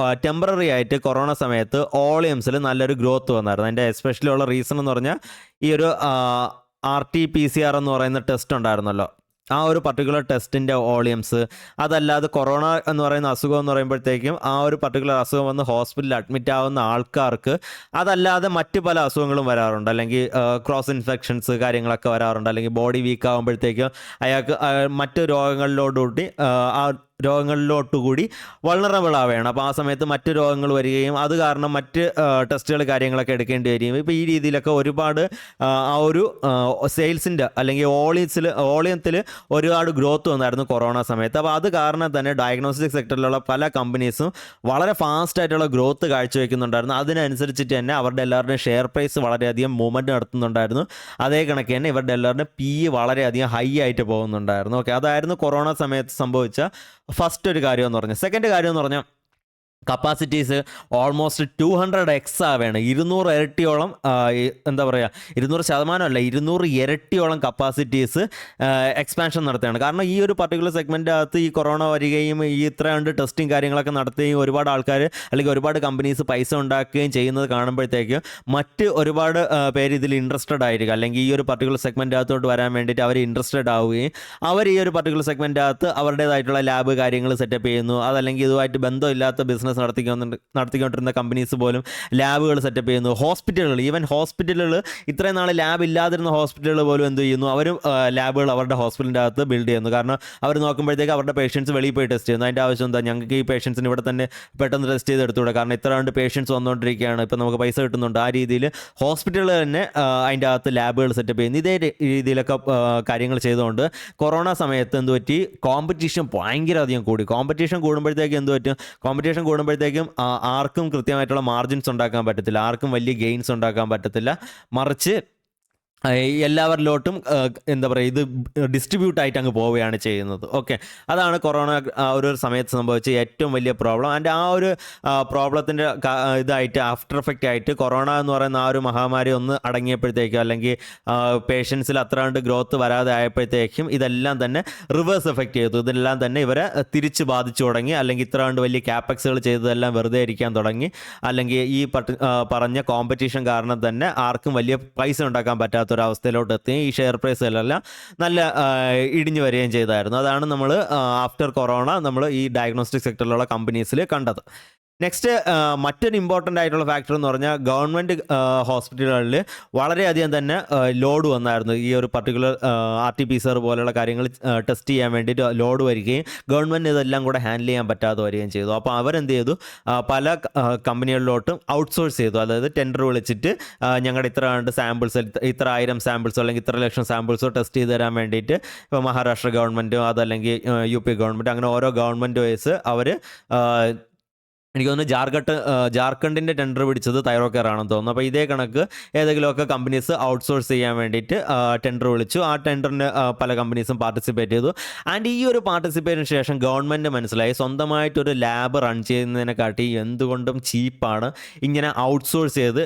ടെമ്പററി ആയിട്ട് കൊറോണ സമയത്ത് ഓളിയംസിൽ നല്ലൊരു ഗ്രോത്ത് വന്നായിരുന്നു. അതിൻ്റെ എസ്പെഷ്യലി ഉള്ള റീസൺ എന്ന് പറഞ്ഞാൽ ഈ ഒരു RT-PCR എന്ന് പറയുന്ന ടെസ്റ്റ് ഉണ്ടായിരുന്നല്ലോ, ആ ഒരു പർട്ടിക്കുലർ ടെസ്റ്റിൻ്റെ വോളിയംസ്, അതല്ലാതെ കൊറോണ എന്ന് പറയുന്ന അസുഖം എന്ന് പറയുമ്പോഴത്തേക്കും ആ ഒരു പർട്ടിക്കുലർ അസുഖം വന്ന് ഹോസ്പിറ്റലിൽ അഡ്മിറ്റ് ആവുന്ന ആൾക്കാർക്ക് അതല്ലാതെ മറ്റ് പല അസുഖങ്ങളും വരാറുണ്ട്, അല്ലെങ്കിൽ ക്രോസ് ഇൻഫെക്ഷൻസ് കാര്യങ്ങളൊക്കെ വരാറുണ്ട്, അല്ലെങ്കിൽ ബോഡി വീക്ക് ആകുമ്പോഴത്തേക്കും അയാൾക്ക് മറ്റ് രോഗങ്ങളിലോടുകൂടി ആ രോഗങ്ങളിലോട്ടുകൂടി വൾണറബിൾ ആവുകയാണ്. അപ്പോൾ ആ സമയത്ത് മറ്റ് രോഗങ്ങൾ വരികയും അത് കാരണം മറ്റ് ടെസ്റ്റുകൾ കാര്യങ്ങളൊക്കെ എടുക്കേണ്ടി വരികയും ഇപ്പോൾ ഈ രീതിയിലൊക്കെ ഒരുപാട് ആ ഒരു സെയിൽസിൻ്റെ അല്ലെങ്കിൽ വോളിയത്തിൽ ഒരുപാട് ഗ്രോത്ത് വന്നായിരുന്നു കൊറോണ സമയത്ത്. അപ്പോൾ അത് കാരണം തന്നെ ഡയഗ്നോസ്റ്റിക് സെക്ടറിലുള്ള പല കമ്പനീസും വളരെ ഫാസ്റ്റായിട്ടുള്ള ഗ്രോത്ത് കാഴ്ചവെക്കുന്നുണ്ടായിരുന്നു. അതിനനുസരിച്ചിട്ട് തന്നെ അവരുടെ എല്ലാവരുടെയും ഷെയർ പ്രൈസ് വളരെയധികം മൂവ്മെൻറ്റ് നടത്തുന്നുണ്ടായിരുന്നു. അതേ കണക്ക് തന്നെ ഇവരുടെ എല്ലാവരുടെയും വളരെയധികം ഹൈ ആയിട്ട് പോകുന്നുണ്ടായിരുന്നു. ഓക്കെ, അതായിരുന്നു കൊറോണ സമയത്ത് സംഭവിച്ച ഫസ്റ്റ് ഒരു കാര്യം എന്ന് പറഞ്ഞാൽ. സെക്കൻഡ് കാര്യം എന്ന് പറഞ്ഞാൽ കപ്പാസിറ്റീസ് ഓൾമോസ്റ്റ് 200x ആവുകയാണ്. 200 ഇരട്ടിയോളം, എന്താ പറയുക, 200% 200 ഇരട്ടിയോളം കപ്പാസിറ്റീസ് എക്സ്പാൻഷൻ നടത്തുകയാണ്. കാരണം ഈ ഒരു പർട്ടിക്കുലർ സെഗ്മെൻറ്റ് അകത്ത് ഈ കൊറോണ വരികയും ഈ ഇത്ര കണ്ട് ടെസ്റ്റിംഗ് കാര്യങ്ങളൊക്കെ നടത്തുകയും ഒരുപാട് ആൾക്കാർ അല്ലെങ്കിൽ ഒരുപാട് കമ്പനീസ് പൈസ ഉണ്ടാക്കുകയും ചെയ്യുന്നത് കാണുമ്പോഴത്തേക്കും മറ്റ് ഒരുപാട് പേര് ഇതിൽ ഇൻട്രസ്റ്റഡ് ആയിരിക്കും, അല്ലെങ്കിൽ ഈ ഒരു പർട്ടിക്കുലർ സെഗ്മെൻറ്റ് അകത്തോട്ട് വരാൻ വേണ്ടിയിട്ട് അവർ ഇൻട്രസ്റ്റഡ് ആവുകയും അവർ ഈ ഒരു പർട്ടിക്കുലർ സെഗ്മെൻറ്റ് അകത്ത് അവരുടേതായിട്ടുള്ള ലാബ് കാര്യങ്ങൾ സെറ്റപ്പ് ചെയ്യുന്നു. അതല്ലെങ്കിൽ ഇതുമായിട്ട് ബന്ധമില്ലാത്ത ബിസിനസ് നടത്തിക്കൊണ്ടിരുന്ന കമ്പനീസ് പോലും ലാബുകൾ സെറ്റപ്പ് ചെയ്യുന്നു. ഹോസ്പിറ്റലുകൾ, ഈവൻ ഹോസ്പിറ്റലുകൾ, ഇത്രയും നാൾ ലാബ് ഇല്ലാതിരുന്ന ഹോസ്പിറ്റലുകൾ പോലും എന്ത് ചെയ്യുന്നു, അവരും ലാബുകൾ അവരുടെ ഹോസ്പിറ്റലിൻ്റെ അകത്ത് ബിൽഡ് ചെയ്യുന്നു. കാരണം അവർ നോക്കുമ്പോഴത്തേക്ക് അവരുടെ പേഷ്യൻസ് വെളിയിൽ പോയി ടെസ്റ്റ് ചെയ്യുന്നു. അതിൻ്റെ ആവശ്യം എന്താ, ഞങ്ങൾക്ക് ഈ പേഷ്യൻസിന് ഇവിടെ തന്നെ പെട്ടെന്ന് ടെസ്റ്റ് ചെയ്ത് എടുത്തുകൂടെ, കാരണം ഇത്ര കണ്ട് പേഷ്യൻസ് വന്നുകൊണ്ടിരിക്കുകയാണ്, ഇപ്പോൾ നമുക്ക് പൈസ കിട്ടുന്നുണ്ട്. ആ രീതിയിൽ ഹോസ്പിറ്റലുകൾ തന്നെ അതിൻ്റെ അകത്ത് ലാബുകൾ സെറ്റപ്പ് ചെയ്യുന്നു. ഇതേ രീതിയിലൊക്കെ കാര്യങ്ങൾ ചെയ്തുകൊണ്ട് കൊറോണ സമയത്ത് എന്ത് പറ്റി, കോമ്പറ്റീഷൻ ഭയങ്കര അധികം കൂടി. കോമ്പറ്റീഷൻ കൂടുമ്പോഴത്തേക്ക് എന്ത് പറ്റും, കോമ്പറ്റീഷൻ കൂടുമ്പോഴത്തേക്കും ആർക്കും കൃത്യമായിട്ടുള്ള മാർജിൻസ് ഉണ്ടാക്കാൻ പറ്റത്തില്ല, ആർക്കും വലിയ ഗെയിൻസ് ഉണ്ടാക്കാൻ പറ്റത്തില്ല. മറിച്ച് എല്ലാവരിലോട്ടും എന്താ പറയുക, ഇത് ഡിസ്ട്രിബ്യൂട്ട് ആയിട്ട് അങ്ങ് പോവുകയാണ് ചെയ്യുന്നത്. ഓക്കെ, അതാണ് കൊറോണ ഒരു സമയത്ത് സംഭവിച്ച ഏറ്റവും വലിയ പ്രോബ്ലം. ആൻഡ് ആ ഒരു പ്രോബ്ലത്തിൻ്റെ ഇതായിട്ട് ആഫ്റ്റർ എഫക്റ്റ് ആയിട്ട് കൊറോണ എന്ന് പറയുന്ന ആ ഒരു മഹാമാരി ഒന്ന് അടങ്ങിയപ്പോഴത്തേക്കും, അല്ലെങ്കിൽ പേഷ്യൻസിൽ അത്ര കണ്ട് ഗ്രോത്ത് വരാതെ ആയപ്പോഴത്തേക്കും ഇതെല്ലാം തന്നെ റിവേഴ്സ് എഫക്റ്റ് ചെയ്തു. ഇതെല്ലാം തന്നെ ഇവരെ തിരിച്ച് ബാധിച്ചു തുടങ്ങി. അല്ലെങ്കിൽ ഇത്ര കണ്ട് വലിയ ക്യാപെക്സുകൾ ചെയ്തതെല്ലാം വെറുതെ ഇരിക്കാൻ തുടങ്ങി. അല്ലെങ്കിൽ ഈ പറഞ്ഞ കോമ്പറ്റീഷൻ കാരണം തന്നെ ആർക്കും വലിയ പൈസ ഉണ്ടാക്കാൻ പറ്റാത്ത ഒരവസ്ഥയിലോട്ട് എത്തി. ഈ ഷെയർ പ്രൈസിലെല്ലാം നല്ല ഇടിഞ്ഞു വരികയും ചെയ്തായിരുന്നു. അതാണ് നമ്മൾ ആഫ്റ്റർ കൊറോണ നമ്മൾ ഈ ഡയഗ്നോസ്റ്റിക് സെക്ടറിലുള്ള കമ്പനീസിൽ കണ്ടത്. നെക്സ്റ്റ് മറ്റൊരു ഇമ്പോർട്ടൻ്റ് ആയിട്ടുള്ള ഫാക്ടർ എന്ന് പറഞ്ഞാൽ ഗവൺമെൻറ് ഹോസ്പിറ്റലുകളിൽ വളരെയധികം തന്നെ ലോഡ് വന്നായിരുന്നു. ഈ ഒരു പർട്ടിക്കുലർ RT-PCR പോലെയുള്ള കാര്യങ്ങൾ ടെസ്റ്റ് ചെയ്യാൻ വേണ്ടിയിട്ട് ലോഡ് വരികയും ഗവൺമെൻറ് ഇതെല്ലാം കൂടെ ഹാൻഡിൽ ചെയ്യാൻ പറ്റാതെ വരികയും ചെയ്തു. അപ്പോൾ അവരെന്ത് ചെയ്തു, പല കമ്പനികളിലോട്ടും ഔട്ട്സോഴ്സ് ചെയ്തു. അതായത് ടെൻഡർ വിളിച്ചിട്ട് ഞങ്ങളുടെ ഇത്ര കണ്ട് സാമ്പിൾസ്, ഇത്ര 1000 സാമ്പിൾസോ അല്ലെങ്കിൽ ഇത്ര ലക്ഷം സാമ്പിൾസോ ടെസ്റ്റ് ചെയ്ത് തരാൻ വേണ്ടിയിട്ട് ഇപ്പോൾ മഹാരാഷ്ട്ര ഗവൺമെൻറ്റോ അതല്ലെങ്കിൽ UP ഗവൺമെൻറ്, അങ്ങനെ ഓരോ ഗവൺമെൻറ് വൈസ് അവർ, എനിക്ക് തോന്നുന്നു ജാർഖണ്ഡിൻ്റെ ടെൻഡർ പിടിച്ചത് തൈറോക്കെയർ ആണെന്ന് തോന്നുന്നു. അപ്പോൾ ഇതേ കണക്ക് ഏതെങ്കിലുമൊക്കെ കമ്പനീസ് ഔട്ട്സോഴ്സ് ചെയ്യാൻ വേണ്ടിയിട്ട് ടെൻഡർ വിളിച്ചു. ആ ടെൻഡറിന് പല കമ്പനീസും പാർട്ടിസിപ്പേറ്റ് ചെയ്തു. ആൻഡ് ഈ ഒരു പാർട്ടിസിപ്പേറ്റിന് ശേഷം ഗവൺമെൻറ് മനസ്സിലായി സ്വന്തമായിട്ടൊരു ലാബ് റൺ ചെയ്യുന്നതിനെക്കാട്ടി എന്തുകൊണ്ടും ചീപ്പാണ് ഇങ്ങനെ ഔട്ട്സോഴ്സ് ചെയ്ത്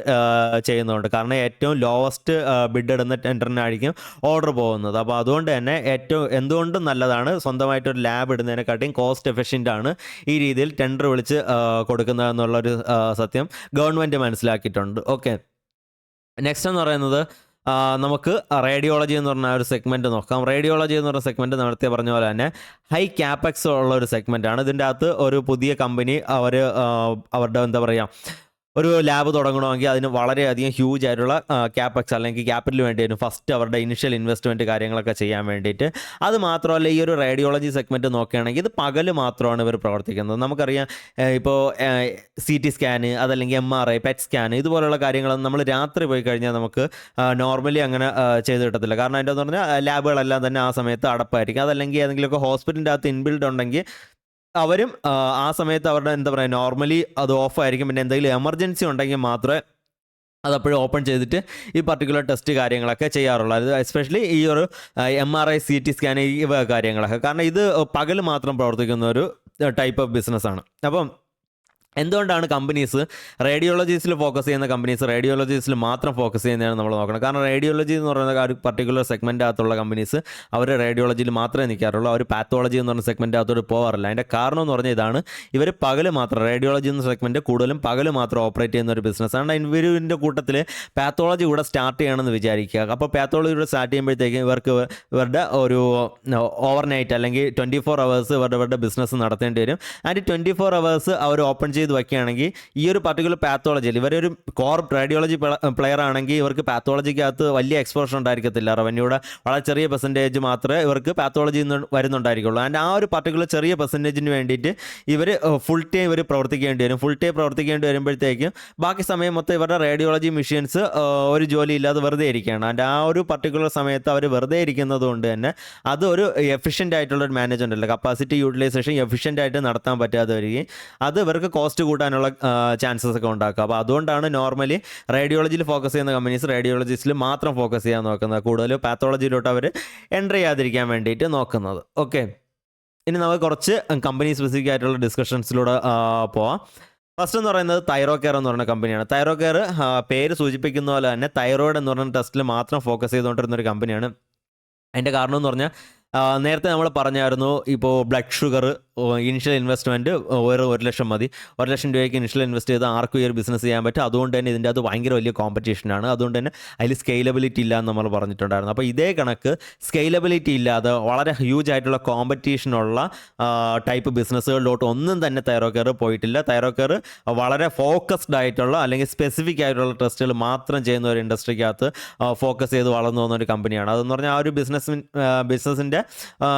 ചെയ്യുന്നതുകൊണ്ട്. കാരണം ഏറ്റവും ലോവസ്റ്റ് ബിഡ് ഇടുന്ന ടെൻഡറിനായിരിക്കും ഓർഡർ പോകുന്നത്. അപ്പോൾ അതുകൊണ്ട് തന്നെ എന്തുകൊണ്ടും നല്ലതാണ് സ്വന്തമായിട്ടൊരു ലാബ് ഇടുന്നതിനെക്കാട്ടിയും കോസ്റ്റ് എഫിഷ്യൻ്റ് ആണ് ഈ രീതിയിൽ ടെൻഡർ വിളിച്ച് കൊടുക്കുന്നതെന്നുള്ളൊരു സത്യം ഗവൺമെൻറ് മനസ്സിലാക്കിയിട്ടുണ്ട്. ഓക്കെ, നെക്സ്റ്റ് എന്ന് പറയുന്നത് നമുക്ക് റേഡിയോളജി എന്ന് പറഞ്ഞ ഒരു സെഗ്മെൻറ്റ് നോക്കാം. റേഡിയോളജി എന്ന് പറഞ്ഞ സെഗ്മെൻറ്റ് നേരത്തെ പറഞ്ഞ പോലെ തന്നെ ഹൈ ക്യാപെക്സ് ഉള്ള ഒരു സെഗ്മെൻറ്റാണ്. ഇതിൻ്റെ അകത്ത് ഒരു പുതിയ കമ്പനി അവരുടെ എന്താ പറയുക, ഒരു ലാബ് തുടങ്ങണമെങ്കിൽ അതിന് വളരെയധികം ഹ്യൂജ് ആയിട്ടുള്ള ക്യാപെക്സ് അല്ലെങ്കിൽ ക്യാപിറ്റൽ വേണ്ടി വരും. ഫസ്റ്റ് അവരുടെ ഇനിഷ്യൽ ഇൻവെസ്റ്റ്മെൻറ്റ് കാര്യങ്ങളൊക്കെ ചെയ്യാൻ വേണ്ടിയിട്ട്. അത് മാത്രമല്ല, ഈ ഒരു റേഡിയോളജി സെഗ്മെൻറ്റ് നോക്കുകയാണെങ്കിൽ ഇത് പകൽ മാത്രമാണ് ഇവർ പ്രവർത്തിക്കുന്നത്. നമുക്കറിയാം, ഇപ്പോൾ CT സ്കാന് അതല്ലെങ്കിൽ MRI, PET സ്കാന് ഇതുപോലുള്ള കാര്യങ്ങളൊന്നും നമ്മൾ രാത്രി പോയി കഴിഞ്ഞാൽ നമുക്ക് നോർമലി അങ്ങനെ ചെയ്ത് കിട്ടത്തില്ല. കാരണം അതിൻ്റെ എന്ന് പറഞ്ഞാൽ ലാബുകളെല്ലാം തന്നെ ആ സമയത്ത് അടപ്പായിരിക്കും. അതല്ലെങ്കിൽ ഏതെങ്കിലുമൊക്കെ ഹോസ്പിറ്റലിൻ്റെ അകത്ത് ഇൻബിൽഡ് ഉണ്ടെങ്കിൽ അവരും ആ സമയത്ത് അവരുടെ എന്താ പറയുക, നോർമലി അത് ഓഫായിരിക്കും. പിന്നെ എന്തെങ്കിലും എമർജൻസി ഉണ്ടെങ്കിൽ മാത്രമേ അതപ്പോഴും ഓപ്പൺ ചെയ്തിട്ട് ഈ പർട്ടിക്കുലർ ടെസ്റ്റ് കാര്യങ്ങളൊക്കെ ചെയ്യാറുള്ളൂ. അത് എസ്പെഷ്യലി ഈ ഒരു MRI, CT സ്കാൻ ഈ കാര്യങ്ങളൊക്കെ. കാരണം ഇത് പകൽ മാത്രം പ്രവർത്തിക്കുന്ന ഒരു ടൈപ്പ് ഓഫ് ബിസിനസ്സാണ്. അപ്പം എന്തുകൊണ്ടാണ് കമ്പനീസ് റേഡിയോളജീസിൽ ഫോക്കസ് ചെയ്യുന്ന കമ്പനീസ് റേഡിയോളജീസിൽ മാത്രം ഫോക്കസ് ചെയ്യുന്നതാണ് നമ്മൾ നോക്കണം. കാരണം റേഡിയോളജി എന്ന് പറയുന്ന ഒരു പർട്ടിക്കുലർ സെഗ്മെൻ്റ് അകത്തുള്ള കമ്പനീസ് അവർ റേഡിയോളജിയിൽ മാത്രമേ നിൽക്കാറുള്ളൂ. അവർ പാത്തോളജി എന്ന് പറഞ്ഞ സെഗ്മെൻ്റ് അകത്തോട് പോകാറില്ല. അതിൻ്റെ കാരണം എന്ന് പറഞ്ഞാൽ ഇതാണ്, ഇവർ പകൽ മാത്രം റേഡിയോളജി എന്ന സെഗ്മെൻറ്റ് കൂടുതലും പകൽ മാത്രം ഓപ്പറേറ്റ് ചെയ്യുന്ന ഒരു ബിസിനസ്സാണ്. ഇവരിൻ്റെ കൂട്ടത്തിൽ പാത്തോളജി കൂടെ സ്റ്റാർട്ട് ചെയ്യണമെന്ന് വിചാരിക്കുക. അപ്പോൾ പാത്തോളജി കൂടെ സ്റ്റാർട്ട് ചെയ്യുമ്പോഴത്തേക്കും ഇവരുടെ ഒരു ഓവർനൈറ്റ് അല്ലെങ്കിൽ 24 hours ഇവരുടെ ബിസിനസ് നടത്തേണ്ടി വരും. ആൻഡ് 24 hours അവർ ഓപ്പൺ ചെയ്ത് വയ്ക്കുകയാണെങ്കിൽ ഈ ഒരു പർട്ടിക്കുലർ പാത്തോളജിയിൽ ഇവരൊരു കോർ റേഡിയോളജി പ്ലെയർ ആണെങ്കിൽ ഇവർക്ക് പാത്തോളജിക്കകത്ത് വലിയ എക്സ്പോഷർ ഉണ്ടായിരിക്കത്തില്ല. റവന്യൂടെ വളരെ ചെറിയ പെർസെൻറ്റേജ് മാത്രമേ ഇവർക്ക് പാത്തോളജി വരുന്നുണ്ടായിരിക്കുള്ളൂ. ആൻഡ് ആ ഒരു പർട്ടിക്കുലർ ചെറിയ പെർസെൻറ്റേജിന് വേണ്ടിയിട്ട് ഇവർ ഫുൾ ടൈം ഇവർ പ്രവർത്തിക്കേണ്ടി വരും. ഫുൾ ടൈം പ്രവർത്തിക്കേണ്ടി വരുമ്പോഴത്തേക്കും ബാക്കി സമയം മൊത്തം ഇവരുടെ റേഡിയോളജി മെഷീൻസ് ഒരു ജോലി ഇല്ലാതെ വെറുതെ ഇരിക്കുകയാണ്. ആൻഡ് ആ ഒരു പർട്ടിക്കുലർ സമയത്ത് അവർ വെറുതെ ഇരിക്കുന്നത് കൊണ്ട് തന്നെ അത് ഒരു എഫിഷ്യൻ്റ് ആയിട്ടുള്ള ഒരു മാനേജ്മെൻ്റ് അല്ല, കപ്പാസിറ്റി യൂട്ടിലൈസേഷൻ എഫിഷ്യൻ്റ് ആയിട്ട് നടത്താൻ പറ്റാതെ വരികയും അത് ഇവർക്ക് കോസ്റ്റ് കൂട്ടാനുള്ള ചാൻസസ് ഒക്കെ ഉണ്ടാക്കുക. അപ്പോൾ അതുകൊണ്ടാണ് നോർമലി റേഡിയോളജിയിൽ ഫോക്കസ് ചെയ്യുന്ന കമ്പനീസ് റേഡിയോളജിസ്റ്റിൽ മാത്രം ഫോക്കസ് ചെയ്യാൻ നോക്കുന്നത്, കൂടുതൽ പാത്തോളജിയിലോട്ട് അവർ എൻ്റർ ചെയ്യാതിരിക്കാൻ വേണ്ടിയിട്ട് നോക്കുന്നത്. ഓക്കെ, ഇനി നമുക്ക് കുറച്ച് കമ്പനി സ്പെസിഫിക് ആയിട്ടുള്ള ഡിസ്കഷൻസിലൂടെ പോവാം. ഫസ്റ്റ് എന്ന് പറയുന്നത് തൈറോകെയർ എന്ന് പറയുന്ന കമ്പനിയാണ്. തൈറോകെയർ പേര് സൂചിപ്പിക്കുന്ന പോലെ തന്നെ തൈറോയിഡ് എന്ന് പറയുന്ന ടെസ്റ്റിൽ മാത്രം ഫോക്കസ് ചെയ്തുകൊണ്ടിരുന്ന ഒരു കമ്പനിയാണ്. അതിൻ്റെ കാരണം എന്ന് പറഞ്ഞാൽ നേരത്തെ നമ്മൾ പറഞ്ഞായിരുന്നു, ഇപ്പോൾ ബ്ലഡ് ഷുഗർ ഇനിഷ്യൽ ഇൻവെസ്റ്റ്മെൻറ്റ് ഒരു 1 ലക്ഷം മതി. 1 ലക്ഷം രൂപയ്ക്ക് ഇനിഷ്യൽ ഇൻവെസ്റ്റ് ചെയ്ത് ആർക്കും ഈ ഒരു ബിസിനസ് ചെയ്യാൻ പറ്റും. അതുകൊണ്ട് തന്നെ ഇതിൻ്റെ അത് ഭയങ്കര വലിയ കോമ്പറ്റീഷനാണ്. അതുകൊണ്ട് തന്നെ അതിൽ സ്കെയിലബിലിറ്റി ഇല്ല എന്ന് നമ്മൾ പറഞ്ഞിട്ടുണ്ടായിരുന്നു. അപ്പോൾ ഇതേ കണക്ക് സ്കെയിലബിലിറ്റി ഇല്ലാതെ വളരെ ഹ്യൂജ് ആയിട്ടുള്ള കോമ്പറ്റീഷനുള്ള ടൈപ്പ് ബിസിനസ്സുകളിലോട്ട് ഒന്നും തന്നെ തൈറോകെയർ പോയിട്ടില്ല. തൈറോകെയർ വളരെ ഫോക്കസ്ഡ് ആയിട്ടുള്ള അല്ലെങ്കിൽ സ്പെസിഫിക് ആയിട്ടുള്ള ടെസ്റ്റുകൾ മാത്രം ചെയ്യുന്ന ഒരു ഇൻഡസ്ട്രിക്കകത്ത് ഫോക്കസ് ചെയ്ത് വളർന്നു പോകുന്ന ഒരു കമ്പനിയാണ്. അതെന്ന് പറഞ്ഞാൽ ആ ഒരു ബിസിനസ്സിൻ്റെ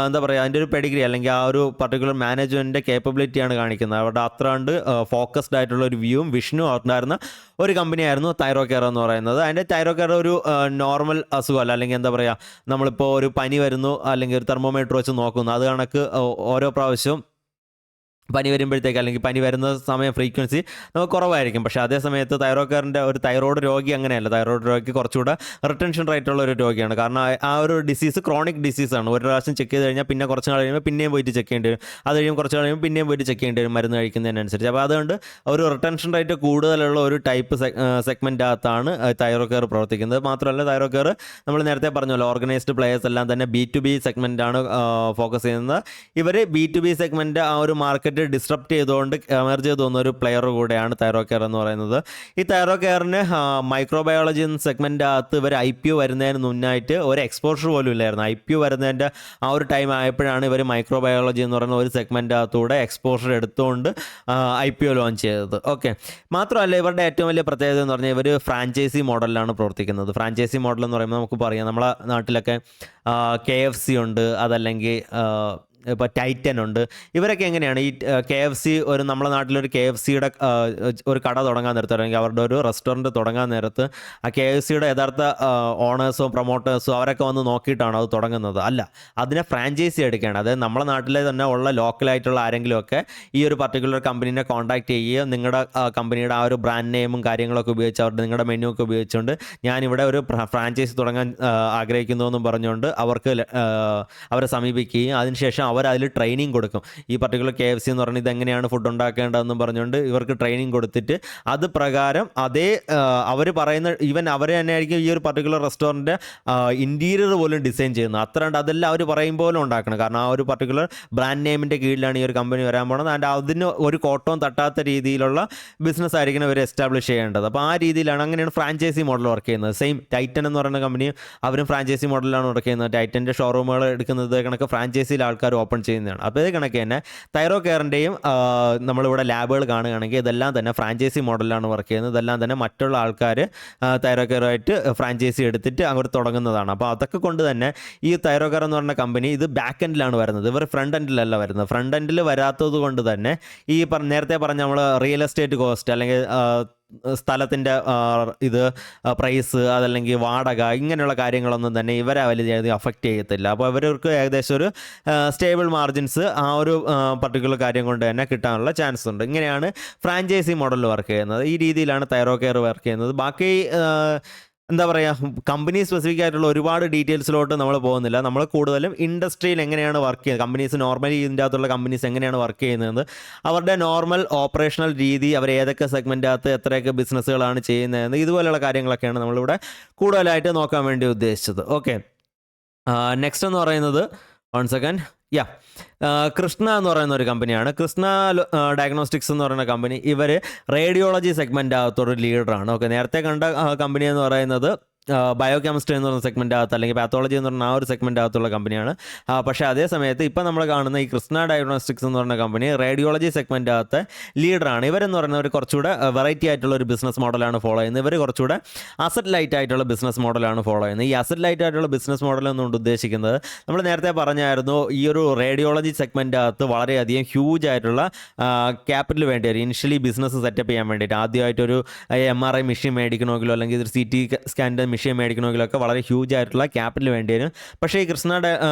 എന്താ പറയുക, അതിൻ്റെ ഒരു പെഡിഗ്രി അല്ലെങ്കിൽ ആ ഒരു പർട്ടിക്കുലർ മാനേജ്മെൻറ്റിൻ്റെ കേപ്പബിലിറ്റിയാണ് കാണിക്കുന്നത്. അവരുടെ അത്ര കണ്ട് ഫോക്കസ്ഡ് ആയിട്ടുള്ള ഒരു വ്യൂവും വിഷനും ഉണ്ടായിരുന്ന ഒരു കമ്പനിയായിരുന്നു തൈറോകെയർ എന്ന് പറയുന്നത്. അതിൻ്റെ തൈറോകെയർ ഒരു നോർമൽ അസുഖമല്ല, അല്ലെങ്കിൽ എന്താ പറയുക, നമ്മളിപ്പോൾ ഒരു പനി വരുന്നു അല്ലെങ്കിൽ ഒരു തെർമോമീറ്റർ വെച്ച് നോക്കുന്നു, അത് കണക്ക് ഓരോ പ്രാവശ്യവും പനി വരുമ്പോഴത്തേക്ക് അല്ലെങ്കിൽ പനി വരുന്ന സമയം ഫ്രീക്വൻസി നമുക്ക് കുറവായിരിക്കും. പക്ഷേ അതേ സമയത്ത് തൈറോകെയറിൻ്റെ ഒരു തൈറോയ്ഡ് രോഗി അങ്ങനെയല്ല. തൈറോയ്ഡ് രോഗി കുറച്ചുകൂടെ റിട്ടൻഷൻ റേറ്റ് ഉള്ള ഒരു രോഗിയാണ്. കാരണം ആ ഒരു ഡിസീസ് ക്രോണിക് ഡിസീസാണ്. ഒരു പ്രാവശ്യം ചെക്ക് ചെയ്ത് കഴിഞ്ഞാൽ പിന്നെ കുറച്ച് നാൾ കഴിയുമ്പോൾ പിന്നെയും പോയിട്ട് ചെക്ക് ചെയ്യേണ്ടി വരും. അത് കഴിയുമ്പോൾ കുറച്ച് നാൾ കഴിയുമ്പോൾ പിന്നെയും പോയിട്ട് ചെക്ക് ചെയ്യേണ്ടി വരും മരുന്ന് കഴിക്കുന്നതിനനുസരിച്ച്. അപ്പോൾ അതുകൊണ്ട് ഒരു റിട്ടൻഷൻ റേറ്റ് കൂടുതലുള്ള ഒരു ടൈപ്പ് സെഗ്മെൻ്റ് അകത്താണ് തൈറോകെയർ പ്രവർത്തിക്കുന്നത്. മാത്രമല്ല തൈറോകെയർ നമ്മൾ നേരത്തെ പറഞ്ഞല്ലോ, ഓർഗനൈസ്ഡ് പ്ലേയേഴ്സ് എല്ലാം തന്നെ B2B സെഗ്മെൻറ്റാണ് ഫോക്കസ് ചെയ്യുന്നത്. ഇവർ B2B സെഗ്മെൻറ്റ് ആ ഒരു മാർക്കറ്റ് ഡിസ്ട്രപ്റ്റ് ചെയ്തുകൊണ്ട് എമർജ് ചെയ്ത് വന്ന ഒരു പ്ലെയർ കൂടെയാണ് തൈറോകെയർ എന്ന് പറയുന്നത്. ഈ തൈറോകെയറിന് മൈക്രോബയോളജി സെഗ്മെൻ്റ് അകത്ത് ഇവർ IPO വരുന്നതിന് മുന്നായിട്ട് ഒരു എക്സ്പോഷർ പോലും ഇല്ലായിരുന്നു. IPO വരുന്നതിൻ്റെ ആ ഒരു ടൈം ആയപ്പോഴാണ് ഇവർ മൈക്രോബയോളജി എന്ന് പറയുന്ന ഒരു സെഗ്മെൻ്റ് അകത്തൂടെ എക്സ്പോഷർ എടുത്തുകൊണ്ട് IPO ലോഞ്ച് ചെയ്തത്. ഓക്കെ, മാത്രമല്ല ഇവരുടെ ഏറ്റവും വലിയ പ്രത്യേകത എന്ന് പറഞ്ഞാൽ ഇവർ ഫ്രാഞ്ചൈസി മോഡലിലാണ് പ്രവർത്തിക്കുന്നത്. ഫ്രാഞ്ചൈസി മോഡൽ എന്ന് പറയുമ്പോൾ നമുക്ക് പറയാം, നമ്മളെ നാട്ടിലൊക്കെ KFC ഉണ്ട്, അതല്ലെങ്കിൽ ഇപ്പോൾ ടൈറ്റൻ ഉണ്ട്. ഇവരൊക്കെ എങ്ങനെയാണ് ഈ KFC ഒരു നമ്മുടെ നാട്ടിലൊരു KFCയുടെ ഒരു കട തുടങ്ങാൻ നേരത്ത് അല്ലെങ്കിൽ അവരുടെ ഒരു റെസ്റ്റോറൻറ്റ് തുടങ്ങാൻ നേരത്ത് ആ KFCയുടെ യഥാർത്ഥ ഓണേഴ്സും പ്രൊമോട്ടേഴ്സും അവരൊക്കെ വന്ന് നോക്കിയിട്ടാണ് അത് തുടങ്ങുന്നത്. അല്ല, അതിനെ ഫ്രാഞ്ചൈസി എടുക്കുകയാണ്. അതായത് നമ്മുടെ നാട്ടിലെ തന്നെ ഉള്ള ലോക്കലായിട്ടുള്ള ആരെങ്കിലുമൊക്കെ ഈ ഒരു പർട്ടിക്കുലർ കമ്പനീനെ കോൺടാക്ട് ചെയ്യുകയും നിങ്ങളുടെ കമ്പനിയുടെ ആ ഒരു ബ്രാൻഡ് നെയിമും കാര്യങ്ങളൊക്കെ ഉപയോഗിച്ച് അവരുടെ നിങ്ങളുടെ മെനു ഒക്കെ ഉപയോഗിച്ചുകൊണ്ട് ഞാനിവിടെ ഒരു ഫ്രാഞ്ചൈസി തുടങ്ങാൻ ആഗ്രഹിക്കുന്നു എന്നും പറഞ്ഞുകൊണ്ട് അവരെ സമീപിക്കുകയും അതിനുശേഷം അവർ അതിൽ ട്രെയിനിങ് കൊടുക്കും. ഈ പർട്ടിക്കുലർ KFC എന്ന് പറഞ്ഞാൽ ഇതെങ്ങനെയാണ് ഫുഡ് ഉണ്ടാക്കേണ്ടതെന്നും പറഞ്ഞുകൊണ്ട് ഇവർക്ക് ട്രെയിനിങ് കൊടുത്തിട്ട് അത് പ്രകാരം അതേ അവർ പറയുന്ന ഈവൻ അവർ തന്നെ ആയിരിക്കും ഈ ഒരു പർട്ടിക്കുലർ റെസ്റ്റോറൻറ്റ് ഇൻറ്റീരിയർ പോലും ഡിസൈൻ ചെയ്യുന്നത്. അത്രണ്ട് അതെല്ലാം അവർ പറയും പോലെ ഉണ്ടാക്കണം. കാരണം ആ ഒരു പർട്ടിക്കുലർ ബ്രാൻഡ് നെയിമിൻ്റെ കീഴിലാണ് ഈ ഒരു കമ്പനി വരാൻ പോകുന്നത്. ആൻഡ് അതിന് ഒരു കോട്ടവും തട്ടാത്ത രീതിയിലുള്ള ബിസിനസ് ആയിരിക്കണം ഇവർ എസ്റ്റാബ്ലിഷ് ചെയ്യേണ്ടത്. അപ്പോൾ ആ രീതിയിലാണ്, അങ്ങനെയാണ് ഫ്രാഞ്ചൈസി മോഡൽ വർക്ക് ചെയ്യുന്നത്. സെയിം ടൈറ്റൻ എന്ന് പറയുന്ന കമ്പനിയും അവരും ഫ്രാഞ്ചൈസി മോഡലാണ് വർക്ക് ചെയ്യുന്നത്. ടൈറ്റൻ്റെ ഷോറൂമുകൾ എടുക്കുന്നത് കണക്ക് ഫ്രാഞ്ചൈസിയിൽ ആൾക്കാർ ഓപ്പൺ ചെയ്യുന്നതാണ്. അപ്പോൾ ഇത് കണക്ക് തന്നെ തൈറോകെയറിൻ്റെയും നമ്മളിവിടെ ലാബുകൾ കാണുകയാണെങ്കിൽ ഇതെല്ലാം തന്നെ ഫ്രാഞ്ചൈസി മോഡലിലാണ് വർക്ക് ചെയ്യുന്നത്. ഇതെല്ലാം തന്നെ മറ്റുള്ള ആൾക്കാർ തൈറോകെയറായിട്ട് ഫ്രാഞ്ചൈസി എടുത്തിട്ട് അവർ തുടങ്ങുന്നതാണ്. അപ്പോൾ അതൊക്കെ കൊണ്ട് തന്നെ ഈ തൈറോകെയർ എന്ന് പറഞ്ഞ കമ്പനി ഇത് ബാക്ക് എൻഡിലാണ് വരുന്നത്. ഇവർ ഫ്രണ്ട് എൻഡിലല്ല വരുന്നത്. ഫ്രണ്ട് എൻഡിൽ വരാത്തത് കൊണ്ട് തന്നെ ഈ നേരത്തെ പറഞ്ഞ നമ്മൾ റിയൽ എസ്റ്റേറ്റ് കോസ്റ്റ് അല്ലെങ്കിൽ സ്ഥലത്തിൻ്റെ ഇത് പ്രൈസ് അതല്ലെങ്കിൽ വാടക ഇങ്ങനെയുള്ള കാര്യങ്ങളൊന്നും തന്നെ ഇവരെ വലിയ അഫക്റ്റ് ചെയ്യത്തില്ല. അപ്പോൾ അവർക്ക് ഏകദേശം ഒരു സ്റ്റേബിൾ മാർജിൻസ് ആ ഒരു പർട്ടിക്കുലർ കാര്യം കൊണ്ട് തന്നെ കിട്ടാനുള്ള ചാൻസ് ഉണ്ട്. ഇങ്ങനെയാണ് ഫ്രാഞ്ചൈസി മോഡലിൽ വർക്ക് ചെയ്യുന്നത്. ഈ രീതിയിലാണ് തൈറോകെയർ വർക്ക് ചെയ്യുന്നത്. ബാക്കി എന്താ പറയുക, കമ്പനി സ്പെസിഫിക് ആയിട്ടുള്ള ഒരുപാട് ഡീറ്റെയിൽസിലോട്ട് നമ്മൾ പോകുന്നില്ല. നമ്മൾ കൂടുതലും ഇൻഡസ്ട്രിയിൽ എങ്ങനെയാണ് വർക്ക് ചെയ്യുന്നത്, കമ്പനീസ് നോർമലി ഇതിൻ്റെ അകത്തുള്ള കമ്പനീസ് എങ്ങനെയാണ് വർക്ക് ചെയ്യുന്നത്, അവരുടെ നോർമൽ ഓപ്പറേഷണൽ രീതി, അവർ ഏതൊക്കെ സെഗ്മെൻറ്റകത്ത് എത്രയൊക്കെ ബിസിനസ്സുകളാണ് ചെയ്യുന്നതെന്ന്, ഇതുപോലെയുള്ള കാര്യങ്ങളൊക്കെയാണ് നമ്മളിവിടെ കൂടുതലായിട്ട് നോക്കാൻ വേണ്ടി ഉദ്ദേശിച്ചത്. ഓക്കെ, നെക്സ്റ്റ് എന്ന് പറയുന്നത് വൺ സെക്കൻഡ്, യാ, കൃഷ്ണ എന്ന് പറയുന്ന ഒരു കമ്പനിയാണ്. കൃഷ്ണ ഡയഗ്നോസ്റ്റിക്സ് എന്ന് പറയുന്ന കമ്പനി, ഇവർ റേഡിയോളജി സെഗ്മെൻറ്റകത്തൊരു ലീഡറാണ്. ഓക്കെ, നേരത്തെ കണ്ട കമ്പനി എന്ന് പറയുന്നത് ബയോ കെമിസ്ട്രി എന്ന് പറയുന്ന സെഗ്മെൻറ്റകത്ത് അല്ലെങ്കിൽ പാത്തോളജി എന്ന് പറഞ്ഞ ആ ഒരു സെഗ്മെൻറ്റകത്തുള്ള കമ്പനിയാണ്. പക്ഷേ അതേ സമയത്ത് ഇപ്പം നമ്മൾ കാണുന്ന ഈ കൃഷ്ണ ഡയഗ്നോസ്റ്റിക്സ് എന്ന് പറയുന്ന കമ്പനി റേഡിയോളജി സെഗ്മെൻറ്റകത്ത് ലീഡറാണ്. ഇവരെന്ന് പറയുന്നവർ കുറച്ചുകൂടെ വെറൈറ്റി ആയിട്ടുള്ള ഒരു ബിസിനസ് മോഡലാണ് ഫോളോ ചെയ്യുന്നത്. ഇവർ കുറച്ചുകൂടെ അസറ്റ് ലൈറ്റ് ആയിട്ടുള്ള ബിസിനസ് മോഡലാണ് ഫോളോ ചെയ്യുന്നത്. ഈ അസറ്റ് ലൈറ്റ് ആയിട്ടുള്ള ബിസിനസ് മോഡൽ എന്നുകൊണ്ട് ഉദ്ദേശിക്കുന്നത്, നമ്മൾ നേരത്തെ പറഞ്ഞായിരുന്നു, ഈ ഒരു റേഡിയോളജി സെഗ്മെൻറ്റകത്ത് വളരെയധികം ഹ്യൂജ് ആയിട്ടുള്ള ക്യാപിറ്റൽ വേണ്ടി വരും ഇനിഷ്യലി ബിസിനസ് സെറ്റപ്പ് ചെയ്യാൻ വേണ്ടിയിട്ട്. ആദ്യമായിട്ടൊരു MRI മെഷീൻ മേടിക്കണമെങ്കിലോ അല്ലെങ്കിൽ ഒരു CT സ്കാൻ്റെ മെഷീൻ മേടിക്കണമെങ്കിലൊക്കെ വളരെ ഹ്യൂജ് ആയിട്ടുള്ള ക്യാപിറ്റൽ വേണ്ടി വരും. പക്ഷേ ഈ കൃഷ്ണ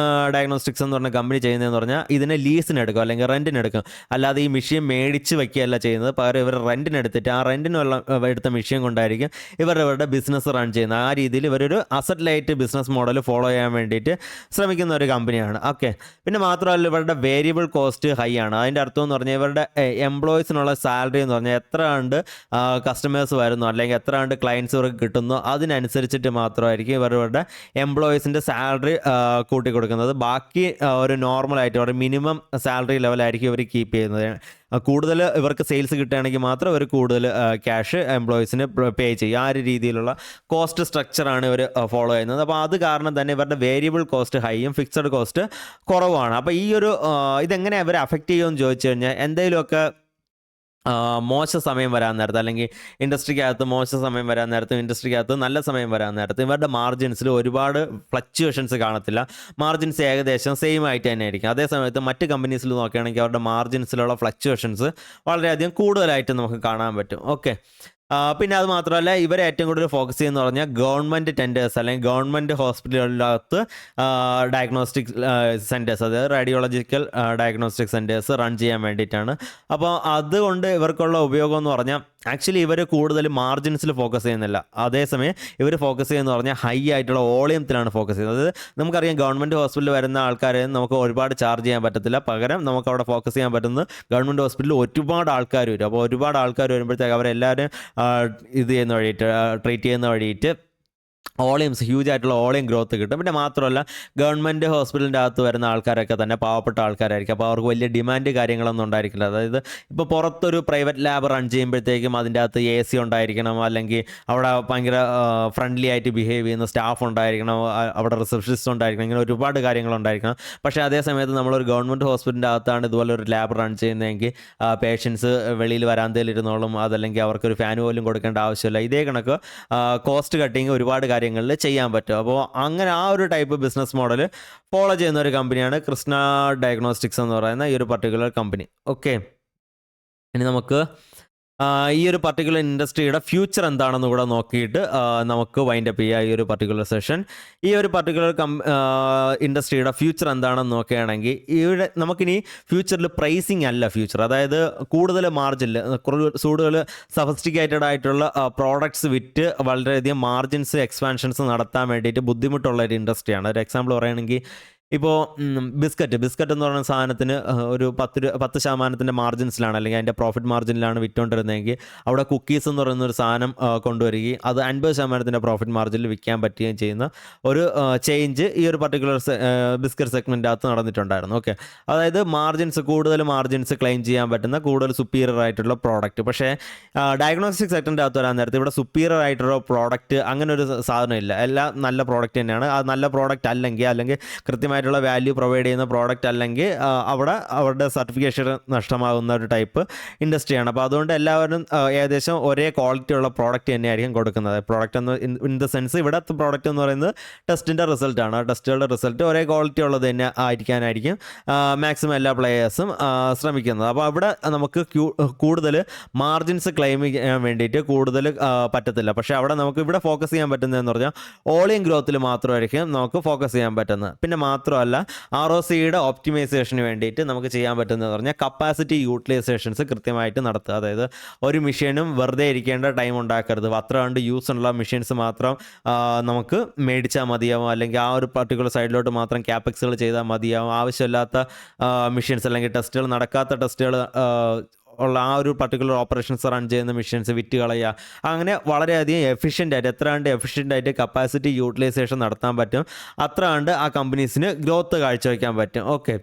ഡയഗ്നോസ്റ്റിക്സ് എന്ന് പറഞ്ഞ കമ്പനി ചെയ്യുന്നതെന്ന് പറഞ്ഞാൽ ഇതിനെ ലീസിനെടുക്കും അല്ലെങ്കിൽ റെൻറ്റിനെടുക്കും. അല്ലാതെ ഈ മെഷീൻ മേടിച്ച് വയ്ക്കുകയല്ല ചെയ്യുന്നത്, പകരം ഇവർ റെൻറ്റിനെടുത്തിട്ട് ആ റെൻറ്റിനുള്ള എടുത്ത മെഷീൻ കൊണ്ടായിരിക്കും ഇവരുടെ ബിസിനസ് റൺ ചെയ്യുന്നത്. ആ രീതിയിൽ ഇവരൊരു asset light business model follow ചെയ്യാൻ വേണ്ടിയിട്ട് ശ്രമിക്കുന്ന ഒരു കമ്പനിയാണ്. ഓക്കെ, പിന്നെ മാത്രമല്ല ഇവരുടെ വേരിയബിൾ കോസ്റ്റ് ഹൈ ആണ്. അതിൻ്റെ അർത്ഥം എന്ന് പറഞ്ഞാൽ ഇവരുടെ എംപ്ലോയീസിനുള്ള സാലറി എന്ന് പറഞ്ഞാൽ എത്ര കണ്ട് കസ്റ്റമേഴ്സ് വരുന്നു അല്ലെങ്കിൽ എത്ര കണ്ട് ക്ലയൻസ് ഇവർക്ക് കിട്ടുന്നു അതിനനുസരിച്ചിട്ട് മാത്രമായിരിക്കും ഇവരുടെ എംപ്ലോയീസിൻ്റെ സാലറി കൂട്ടി കൊടുക്കുന്നത്. ബാക്കി ഒരു നോർമലായിട്ട് ഒരു മിനിമം സാലറി ലെവലായിരിക്കും ഇവർ കീപ്പ് ചെയ്യുന്നത്. കൂടുതൽ ഇവർക്ക് സെയിൽസ് കിട്ടുകയാണെങ്കിൽ മാത്രം ഇവർ കൂടുതൽ ക്യാഷ് എംപ്ലോയീസിന് പേ ചെയ്യും. ആ ഒരു രീതിയിലുള്ള കോസ്റ്റ് സ്ട്രക്ചറാണ് ഇവർ ഫോളോ ചെയ്യുന്നത്. അപ്പോൾ അത് കാരണം തന്നെ ഇവരുടെ വേരിയബിൾ കോസ്റ്റ് ഹൈയും ഫിക്സഡ് കോസ്റ്റ് കുറവാണ്. അപ്പോൾ ഈ ഒരു ഇതെങ്ങനെ ഇവരെ അഫക്റ്റ് ചെയ്യുമെന്ന് ചോദിച്ചു കഴിഞ്ഞാൽ, എന്തെങ്കിലുമൊക്കെ മോശ സമയം വരാൻ നേരത്ത് അല്ലെങ്കിൽ ഇൻഡസ്ട്രിക്കകത്ത് മോശ സമയം വരാൻ നേരത്തും ഇൻഡസ്ട്രിക്കകത്ത് നല്ല സമയം വരാൻ നേരത്തും ഇവരുടെ മാർജിൻസിൽ ഒരുപാട് ഫ്ലക്ച്വേഷൻസ് കാണത്തില്ല. മാർജിൻസ് ഏകദേശം സെയിം ആയിട്ട് തന്നെ ആയിരിക്കും. അതേസമയത്ത് മറ്റ് കമ്പനീസിൽ നോക്കുകയാണെങ്കിൽ അവരുടെ മാർജിൻസിലുള്ള ഫ്ലക്ച്വേഷൻസ് വളരെയധികം കൂടുതലായിട്ട് നമുക്ക് കാണാൻ പറ്റും. ഓക്കെ, പിന്നെ അത് മാത്രമല്ല ഇവരെ ഏറ്റവും കൂടുതൽ ഫോക്കസ് ചെയ്യുന്ന പറഞ്ഞാൽ ഗവൺമെൻറ് ടെൻഡേഴ്സ് അല്ലെങ്കിൽ ഗവൺമെൻറ് ഹോസ്പിറ്റലുകളിനകത്ത് ഡയഗ്നോസ്റ്റിക് സെൻറ്റേഴ്സ്, അതായത് റേഡിയോളജിക്കൽ ഡയഗ്നോസ്റ്റിക് സെൻറ്റേഴ്സ് റൺ ചെയ്യാൻ വേണ്ടിയിട്ടാണ്. അപ്പോൾ അതുകൊണ്ട് ഇവർക്കുള്ള ഉപയോഗം എന്ന് പറഞ്ഞാൽ ആക്ച്വലി ഇവർ കൂടുതൽ മാർജിൻസിൽ ഫോക്കസ് ചെയ്യുന്നില്ല. അതേസമയം ഇവർ ഫോക്കസ് ചെയ്യുന്നത് പറഞ്ഞാൽ ഹൈ ആയിട്ടുള്ള വോളിയത്തിലാണ് ഫോക്കസ് ചെയ്യുന്നത്. അതായത് നമുക്കറിയാം ഗവൺമെൻറ് ഹോസ്പിറ്റലിൽ വരുന്ന ആൾക്കാരെ നമുക്ക് ഒരുപാട് ചാർജ് ചെയ്യാൻ പറ്റത്തില്ല. പകരം നമുക്ക് അവിടെ ഫോക്കസ് ചെയ്യാൻ പറ്റുന്നത് ഗവൺമെൻറ് ഹോസ്പിറ്റലിൽ ഒരുപാട് ആൾക്കാർ വരും. അപ്പോൾ ഒരുപാട് ആൾക്കാർ വരുമ്പോഴത്തേക്ക് അവരെല്ലാവരും ഇത് ചെയ്യുന്ന വഴിയിട്ട് ട്രീറ്റ് ചെയ്യുന്ന വഴിയിട്ട് വോളിയംസ് ഹ്യൂജ് ആയിട്ടുള്ള വോളിയം ഗ്രോത്ത് കിട്ടും. പിന്നെ മാത്രമല്ല ഗവൺമെൻറ് ഹോസ്പിറ്റലിൻ്റെ അകത്ത് വരുന്ന ആൾക്കാരൊക്കെ തന്നെ പാവപ്പെട്ട ആൾക്കാരായിരിക്കും. അപ്പോൾ അവർക്ക് വലിയ ഡിമാൻഡ് കാര്യങ്ങളൊന്നും ഉണ്ടായിരിക്കില്ല. അതായത് ഇപ്പോൾ പുറത്തൊരു പ്രൈവറ്റ് ലാബ് റൺ ചെയ്യുമ്പോഴത്തേക്കും അതിൻ്റെ അകത്ത് AC ഉണ്ടായിരിക്കണം, അല്ലെങ്കിൽ അവിടെ ഭയങ്കര ഫ്രണ്ട്ലി ആയിട്ട് ബിഹേവ് ചെയ്യുന്ന സ്റ്റാഫ് ഉണ്ടായിരിക്കണം, അവിടെ റിസപ്ഷനിസ്റ്റ് ഉണ്ടായിരിക്കണം, ഇങ്ങനെ ഒരുപാട് കാര്യങ്ങളുണ്ടായിരിക്കണം. പക്ഷേ അതേ സമയത്ത് നമ്മളൊരു ഗവൺമെൻറ് ഹോസ്പിറ്റലിൻ്റെ അകത്താണ് ഇതുപോലെ ഒരു ലാബ് റൺ ചെയ്യുന്നതെങ്കിൽ പേഷ്യൻസ് വെളിയിൽ വരാന്തയിലിരുന്നോളും, അതല്ലെങ്കിൽ അവർക്കൊരു ഫാൻ പോലും കൊടുക്കേണ്ട ആവശ്യമില്ല. ഇതേ കണക്ക് കോസ്റ്റ് കട്ടിങ് ഒരുപാട് കാര്യങ്ങളിൽ ചെയ്യാൻ പറ്റും. അപ്പോൾ അങ്ങനെ ആ ഒരു ടൈപ്പ് ബിസിനസ് മോഡൽ ഫോളോ ചെയ്യുന്ന ഒരു കമ്പനിയാണ് കൃഷ്ണ ഡയഗ്നോസ്റ്റിക്സ് എന്ന് പറയുന്ന ഈ ഒരു പർട്ടിക്കുലർ കമ്പനി. ഓക്കെ, ഇനി നമുക്ക് ഈ ഒരു പർട്ടിക്കുലർ ഇൻഡസ്ട്രിയുടെ ഫ്യൂച്ചർ എന്താണെന്ന് കൂടെ നോക്കിയിട്ട് നമുക്ക് വൈൻഡ് അപ്പ് ചെയ്യാം ഈ ഒരു പർട്ടിക്കുലർ സെഷൻ. ഈ ഒരു പർട്ടിക്കുലർ ഇൻഡസ്ട്രിയുടെ ഫ്യൂച്ചർ എന്താണെന്ന് നോക്കുകയാണെങ്കിൽ ഇവിടെ നമുക്കിനി ഫ്യൂച്ചറിൽ പ്രൈസിങ് അല്ല ഫ്യൂച്ചർ. അതായത് കൂടുതൽ മാർജിനിൽ കൂടുതൽ സഫിസ്റ്റിക്കേറ്റഡ് ആയിട്ടുള്ള പ്രോഡക്ട്സ് വിറ്റ് വളരെയധികം മാർജിൻസ് എക്സ്പാൻഷൻസ് നടത്താൻ വേണ്ടിയിട്ട് ബുദ്ധിമുട്ടുള്ള ഒരു ഇൻഡസ്ട്രിയാണ്. ഒരു എക്സാമ്പിൾ പറയുകയാണെങ്കിൽ ഇപ്പോൾ ബിസ്ക്കറ്റ് എന്ന് പറയുന്ന സാധനത്തിന് ഒരു 10% മാർജിൻസിലാണ് അല്ലെങ്കിൽ അതിൻ്റെ പ്രോഫിറ്റ് മാർജിനിലാണ് വിറ്റുകൊണ്ടിരുന്നതെങ്കിൽ അവിടെ കുക്കീസ് എന്ന് പറയുന്ന ഒരു സാധനം കൊണ്ടുവരികയും അത് 50% പ്രോഫിറ്റ് മാർജിനിൽ വിൽക്കാൻ പറ്റുകയും ചെയ്യുന്ന ഒരു ചേഞ്ച് ഈ ഒരു പർട്ടിക്കുലർ ബിസ്ക്കറ്റ് സെഗ്മെൻറ്റ് അകത്ത് നടന്നിട്ടുണ്ടായിരുന്നു. ഓക്കെ, അതായത് കൂടുതൽ മാർജിൻസ് ക്ലെയിം ചെയ്യാൻ പറ്റുന്ന കൂടുതൽ സുപ്പീരിയർ ആയിട്ടുള്ള പ്രോഡക്റ്റ്. പക്ഷേ ഡയഗ്നോസ്റ്റിക് സെക്ടറിൻ്റെ അകത്ത് വരാൻ നേരത്തെ ഇവിടെ സുപ്പീരിയർ ആയിട്ടുള്ള പ്രോഡക്റ്റ് അങ്ങനെ ഒരു സാധനമില്ല. എല്ലാം നല്ല പ്രോഡക്റ്റ് തന്നെയാണ്. ആ നല്ല പ്രോഡക്റ്റ് അല്ലെങ്കിൽ കൃത്യമായിട്ടുള്ള വാല്യൂ പ്രൊവൈഡ് ചെയ്യുന്ന പ്രോഡക്റ്റ് അല്ലെങ്കിൽ അവരുടെ സർട്ടിഫിക്കേഷൻ നഷ്ടമാകുന്ന ഒരു ടൈപ്പ് ഇൻഡസ്ട്രിയാണ്. അപ്പോൾ അതുകൊണ്ട് എല്ലാവരും ഏകദേശം ഒരേ ക്വാളിറ്റി ഉള്ള പ്രോഡക്റ്റ് തന്നെയായിരിക്കും കൊടുക്കുന്നത്. പ്രോഡക്റ്റ് എന്ന് ഇൻ ദ സെൻസ് ഇവിടെ പ്രോഡക്റ്റ് എന്ന് പറയുന്നത് ടെസ്റ്റിൻ്റെ റിസൾട്ടാണ്. ടെസ്റ്റുകളുടെ റിസൾട്ട് ഒരേ ക്വാളിറ്റി ഉള്ളത് തന്നെ ആയിരിക്കാനായിരിക്കും മാക്സിമം എല്ലാ പ്ലേയേഴ്സും ശ്രമിക്കുന്നത്. അപ്പോൾ അവിടെ നമുക്ക് കൂടുതൽ മാർജിൻസ് ക്ലെയിം ചെയ്യാൻ വേണ്ടിയിട്ട് കൂടുതൽ പറ്റത്തില്ല. പക്ഷേ അവിടെ നമുക്ക് ഇവിടെ ഫോക്കസ് ചെയ്യാൻ പറ്റുന്നതെന്ന് പറഞ്ഞാൽ വോളിയം ഗ്രോത്തിൽ മാത്രമായിരിക്കും നമുക്ക് ഫോക്കസ് ചെയ്യാൻ പറ്റുന്നത്. പിന്നെ മാത്രമല്ല ROCയുടെ ഒപ്റ്റിമൈസേഷന് വേണ്ടിയിട്ട് നമുക്ക് ചെയ്യാൻ പറ്റുന്നതെന്ന് പറഞ്ഞാൽ കപ്പാസിറ്റി യൂട്ടിലൈസേഷൻസ് കൃത്യമായിട്ട് നടത്തുക. അതായത് ഒരു മെഷീനും വെറുതെ ഇരിക്കേണ്ട ടൈം ഉണ്ടാക്കരുത്. അത്ര കണ്ട് യൂസ് ഉള്ള മെഷീൻസ് മാത്രം നമുക്ക് മേടിച്ചാൽ മതിയാവും, അല്ലെങ്കിൽ ആ ഒരു പർട്ടിക്കുലർ സൈഡിലോട്ട് മാത്രം ക്യാപെക്സുകൾ ചെയ്താൽ മതിയാവും. ആവശ്യമില്ലാത്ത മെഷീൻസ് അല്ലെങ്കിൽ ടെസ്റ്റുകൾ നടക്കാത്ത ടെസ്റ്റുകൾ ഉള്ള ആ ഒരു പർട്ടിക്കുലർ ഓപ്പറേഷൻസ് റൺ ചെയ്യുന്ന മെഷീൻസ് വിറ്റ് കളയുക. അങ്ങനെ വളരെയധികം എഫിഷ്യൻ്റായിട്ട് എത്ര കണ്ട് എഫിഷ്യൻ്റായിട്ട് കപ്പാസിറ്റി യൂട്ടിലൈസേഷൻ നടത്താൻ പറ്റും, അത്ര കണ്ട് ആ കമ്പനീസിന് ഗ്രോത്ത് കാഴ്ചവെക്കാൻ പറ്റും. ഓക്കെ,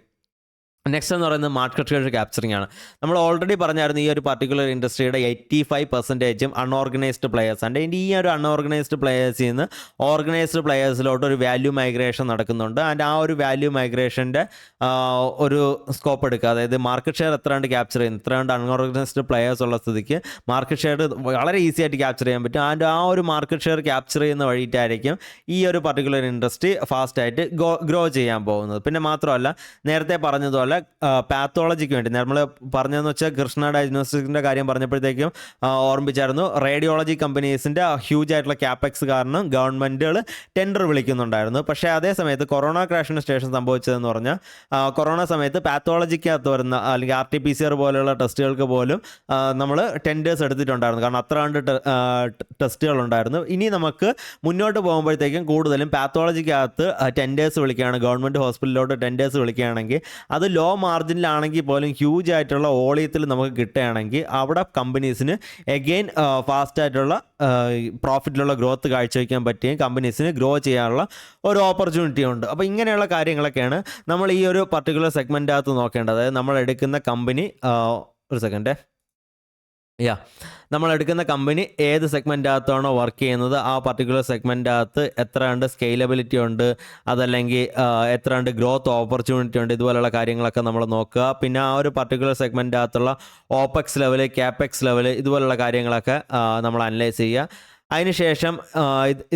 നെക്സ്റ്റ് എന്ന് പറയുന്നത് മാർക്കറ്റ് ഷെയർ ക്യാപ്ചറിങ് ആണ്. നമ്മൾ ഓൾറെഡി പറഞ്ഞായിരുന്നു ഈ ഒരു പർട്ടിക്കുലർ ഇൻഡസ്ട്രിയുടെ 85% അൺഓർഗനൈസ്ഡ് പ്ലെയേഴ്സ് ഉണ്ട്. ഈ ഒരു അൺഓർഗനൈസ്ഡ് പ്ലെയേഴ്സിൽ നിന്ന് ഓർഗനൈസ്ഡ് പ്ലെയേഴ്സിലോട്ട് ഒരു വാല്യൂ മൈഗ്രേഷൻ നടക്കുന്നുണ്ട്. ആൻഡ് ആ ഒരു വാല്യൂ മൈഗ്രേഷൻ്റെ ഒരു സ്കോപ്പ് എടുക്കുക. അതായത് മാർക്കറ്റ് ഷെയർ എത്ര കണ്ട് ക്യാപ്ചർ ചെയ്യുന്നു, എത്ര കണ്ട് അൺഓർഗനൈസ്ഡ് പ്ലെയേഴ്സ് ഉള്ള സ്ഥിതിക്ക് മാർക്കറ്റ് ഷെയർ വളരെ ഈസി ആയിട്ട് ക്യാപ്ചർ ചെയ്യാൻ പറ്റും. ആൻഡ് ആ ഒരു മാർക്കറ്റ് ഷെയർ ക്യാപ്ചർ ചെയ്യുന്ന വഴിയിട്ടായിരിക്കും ഈ ഒരു പർട്ടിക്കുലർ ഇൻഡസ്ട്രി ഫാസ്റ്റായിട്ട് ഗ്രോ ചെയ്യാൻ പോകുന്നത്. പിന്നെ മാത്രമല്ല, നേരത്തെ പറഞ്ഞതുപോലെ പാത്തോളജിക്ക് വേണ്ടി നമ്മൾ പറഞ്ഞതെന്ന് വെച്ചാൽ കൃഷ്ണ ഡയഗ്നോസ്റ്റിക്സിൻ്റെ കാര്യം പറഞ്ഞപ്പോഴത്തേക്കും ഓർമ്മിച്ചായിരുന്നു. റേഡിയോളജി കമ്പനീസിൻ്റെ ഹ്യൂജ് ആയിട്ടുള്ള ക്യാപെക്സ് കാരണം ഗവൺമെൻറ്റുകൾ ടെൻഡർ വിളിക്കുന്നുണ്ടായിരുന്നു. പക്ഷേ അതേ സമയത്ത് കൊറോണ ക്രാഷിന് ശേഷം സംഭവിച്ചതെന്ന് പറഞ്ഞാൽ കൊറോണ സമയത്ത് പാത്തോളജിക്കകത്ത് വരുന്ന അല്ലെങ്കിൽ RT-PCR പോലെയുള്ള ടെസ്റ്റുകൾക്ക് പോലും നമ്മൾ ടെൻഡേഴ്സ് എടുത്തിട്ടുണ്ടായിരുന്നു. കാരണം അത്ര കണ്ട് ടെസ്റ്റുകളുണ്ടായിരുന്നു. ഇനി നമുക്ക് മുന്നോട്ട് പോകുമ്പോഴത്തേക്കും കൂടുതലും പാത്തോളജിക്കകത്ത് ടെൻഡേഴ്സ് വിളിക്കുകയാണ്, ഗവൺമെൻറ് ഹോസ്പിറ്റലിലോട്ട് ടെൻഡേഴ്സ് വിളിക്കുകയാണെങ്കിൽ അത് ലോ മാർജിനിലാണെങ്കിൽ പോലും ഹ്യൂജ് ആയിട്ടുള്ള വോളിയത്തിൽ നമുക്ക് കിട്ടുകയാണെങ്കിൽ അവിടെ കമ്പനീസിന് എഗെയിൻ ഫാസ്റ്റായിട്ടുള്ള പ്രോഫിറ്റിലുള്ള ഗ്രോത്ത് കാഴ്ചവെക്കാൻ പറ്റുകയും കമ്പനീസിന് ഗ്രോ ചെയ്യാനുള്ള ഒരു ഓപ്പർച്യൂണിറ്റി ഉണ്ട്. അപ്പോൾ ഇങ്ങനെയുള്ള കാര്യങ്ങളൊക്കെയാണ് നമ്മൾ ഈ ഒരു പർട്ടിക്കുലർ സെഗ്മെൻറ്റിനകത്ത് നോക്കേണ്ടത്. അതായത് നമ്മൾ എടുക്കുന്ന കമ്പനി ഒരു സെക്കൻഡ് നമ്മൾ എടുക്കുന്ന കമ്പനി ഏത് സെഗ്മെൻറ്റിനകത്താണോ വർക്ക് ചെയ്യുന്നത് ആ പർട്ടിക്കുലർ സെഗ്മെൻറ്റിനകത്ത് എത്ര കണ്ട് സ്കെയിലബിലിറ്റി ഉണ്ട്, അതല്ലെങ്കിൽ എത്ര കണ്ട് ഗ്രോത്ത് ഓപ്പർച്യൂണിറ്റി ഉണ്ട്, ഇതുപോലെയുള്ള കാര്യങ്ങളൊക്കെ നമ്മൾ നോക്കുക. പിന്നെ ആ ഒരു പർട്ടിക്കുലർ സെഗ്മെൻറ്റിനകത്തുള്ള ഓപെക്സ് ലെവല്, ക്യാപെക്സ് ലെവല്, ഇതുപോലുള്ള കാര്യങ്ങളൊക്കെ നമ്മൾ അനലൈസ് ചെയ്യുക. അതിനുശേഷം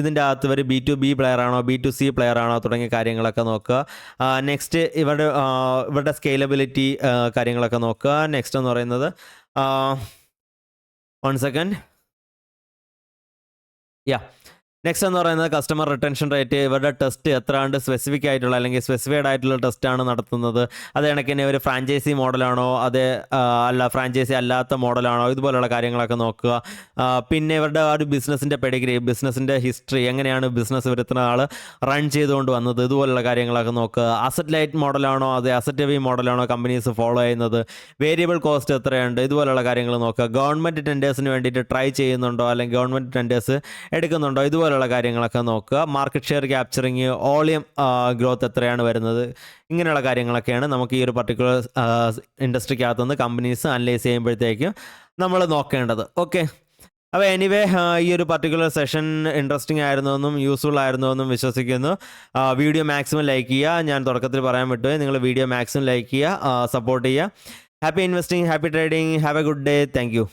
ഇതിൻ്റെ അകത്ത് ഒരു B2B പ്ലെയർ ആണോ B2C പ്ലെയർ ആണോ തുടങ്ങിയ കാര്യങ്ങളൊക്കെ നോക്കുക. നെക്സ്റ്റ് ഇവരുടെ സ്കെയിലബിലിറ്റി കാര്യങ്ങളൊക്കെ നോക്കുക. നെക്സ്റ്റ് എന്ന് പറയുന്നത് 1 second. നെക്സ്റ്റ് എന്ന് പറയുന്നത് കസ്റ്റമർ റിട്ടൻഷൻ റേറ്റ്. ഇവരുടെ ടെസ്റ്റ് എത്ര കണ്ട് സ്പെസിഫിക് ആയിട്ടുള്ള അല്ലെങ്കിൽ സ്പെസിഫൈഡ് ആയിട്ടുള്ള ടെസ്റ്റാണ് നടത്തുന്നത്. അത് കണക്കിന് ഒരു ഫ്രാഞ്ചൈസി മോഡലാണോ അല്ല ഫ്രാഞ്ചൈസി അല്ലാത്ത മോഡലാണോ, ഇതുപോലുള്ള കാര്യങ്ങളൊക്കെ നോക്കുക. പിന്നെ ഇവരുടെ ആ ഒരു ബിസിനസ്സിൻ്റെ പെഡിഗ്രി, ബിസിനസ്സിൻ്റെ ഹിസ്റ്ററി, എങ്ങനെയാണ് ബിസിനസ് ഇവർ ഇത്ര നാൾ റൺ ചെയ്തുകൊണ്ട് വന്നത്, ഇതുപോലുള്ള കാര്യങ്ങളൊക്കെ നോക്കുക. അസറ്റ് ലൈറ്റ് മോഡലാണോ അതെ അസറ്റ് ഹെവി മോഡലാണോ കമ്പനീസ് ഫോളോ ചെയ്യുന്നത്, വേരിയബിൾ കോസ്റ്റ് എത്രയുണ്ട്, ഇതുപോലുള്ള കാര്യങ്ങൾ നോക്കുക. ഗവൺമെൻറ് ടെൻഡേഴ്സിന് വേണ്ടിയിട്ട് ട്രൈ ചെയ്യുന്നുണ്ടോ അല്ലെങ്കിൽ ഗവൺമെൻറ് ടെൻഡേഴ്സ് എടുക്കുന്നുണ്ടോ, ഇതുപോലുള്ള കാര്യങ്ങളൊക്കെ നോക്കുക. Market share capturing, volume growth എത്രയാണ് വരുന്നത്, ഇങ്ങനെയുള്ള കാര്യങ്ങളൊക്കെയാണ് നമുക്ക് ഈ ഒരു പർട്ടിക്കുലർ ഇൻഡസ്ട്രിക്കകത്തുനിന്ന് കമ്പനീസ് അനലൈസ് ചെയ്യുമ്പോഴത്തേക്കും നമ്മൾ നോക്കേണ്ടത്. ഓക്കെ, അപ്പോൾ എനിവേ ഈ ഒരു പർട്ടിക്കുലർ സെഷൻ ഇൻട്രസ്റ്റിംഗ് ആയിരുന്നുവെന്നും യൂസ്ഫുൾ ആയിരുന്നുവെന്നും വിശ്വസിക്കുന്നു. വീഡിയോ മാക്സിമം ലൈക്ക് ചെയ്യുക. ഞാൻ തുടക്കത്തിൽ പറയാൻ വിട്ടുപോയി, നിങ്ങൾ വീഡിയോ മാക്സിമം ലൈക്ക് ചെയ്യുക, സപ്പോർട്ട് ചെയ്യുക. Happy investing, happy trading, have A good day. Thank you.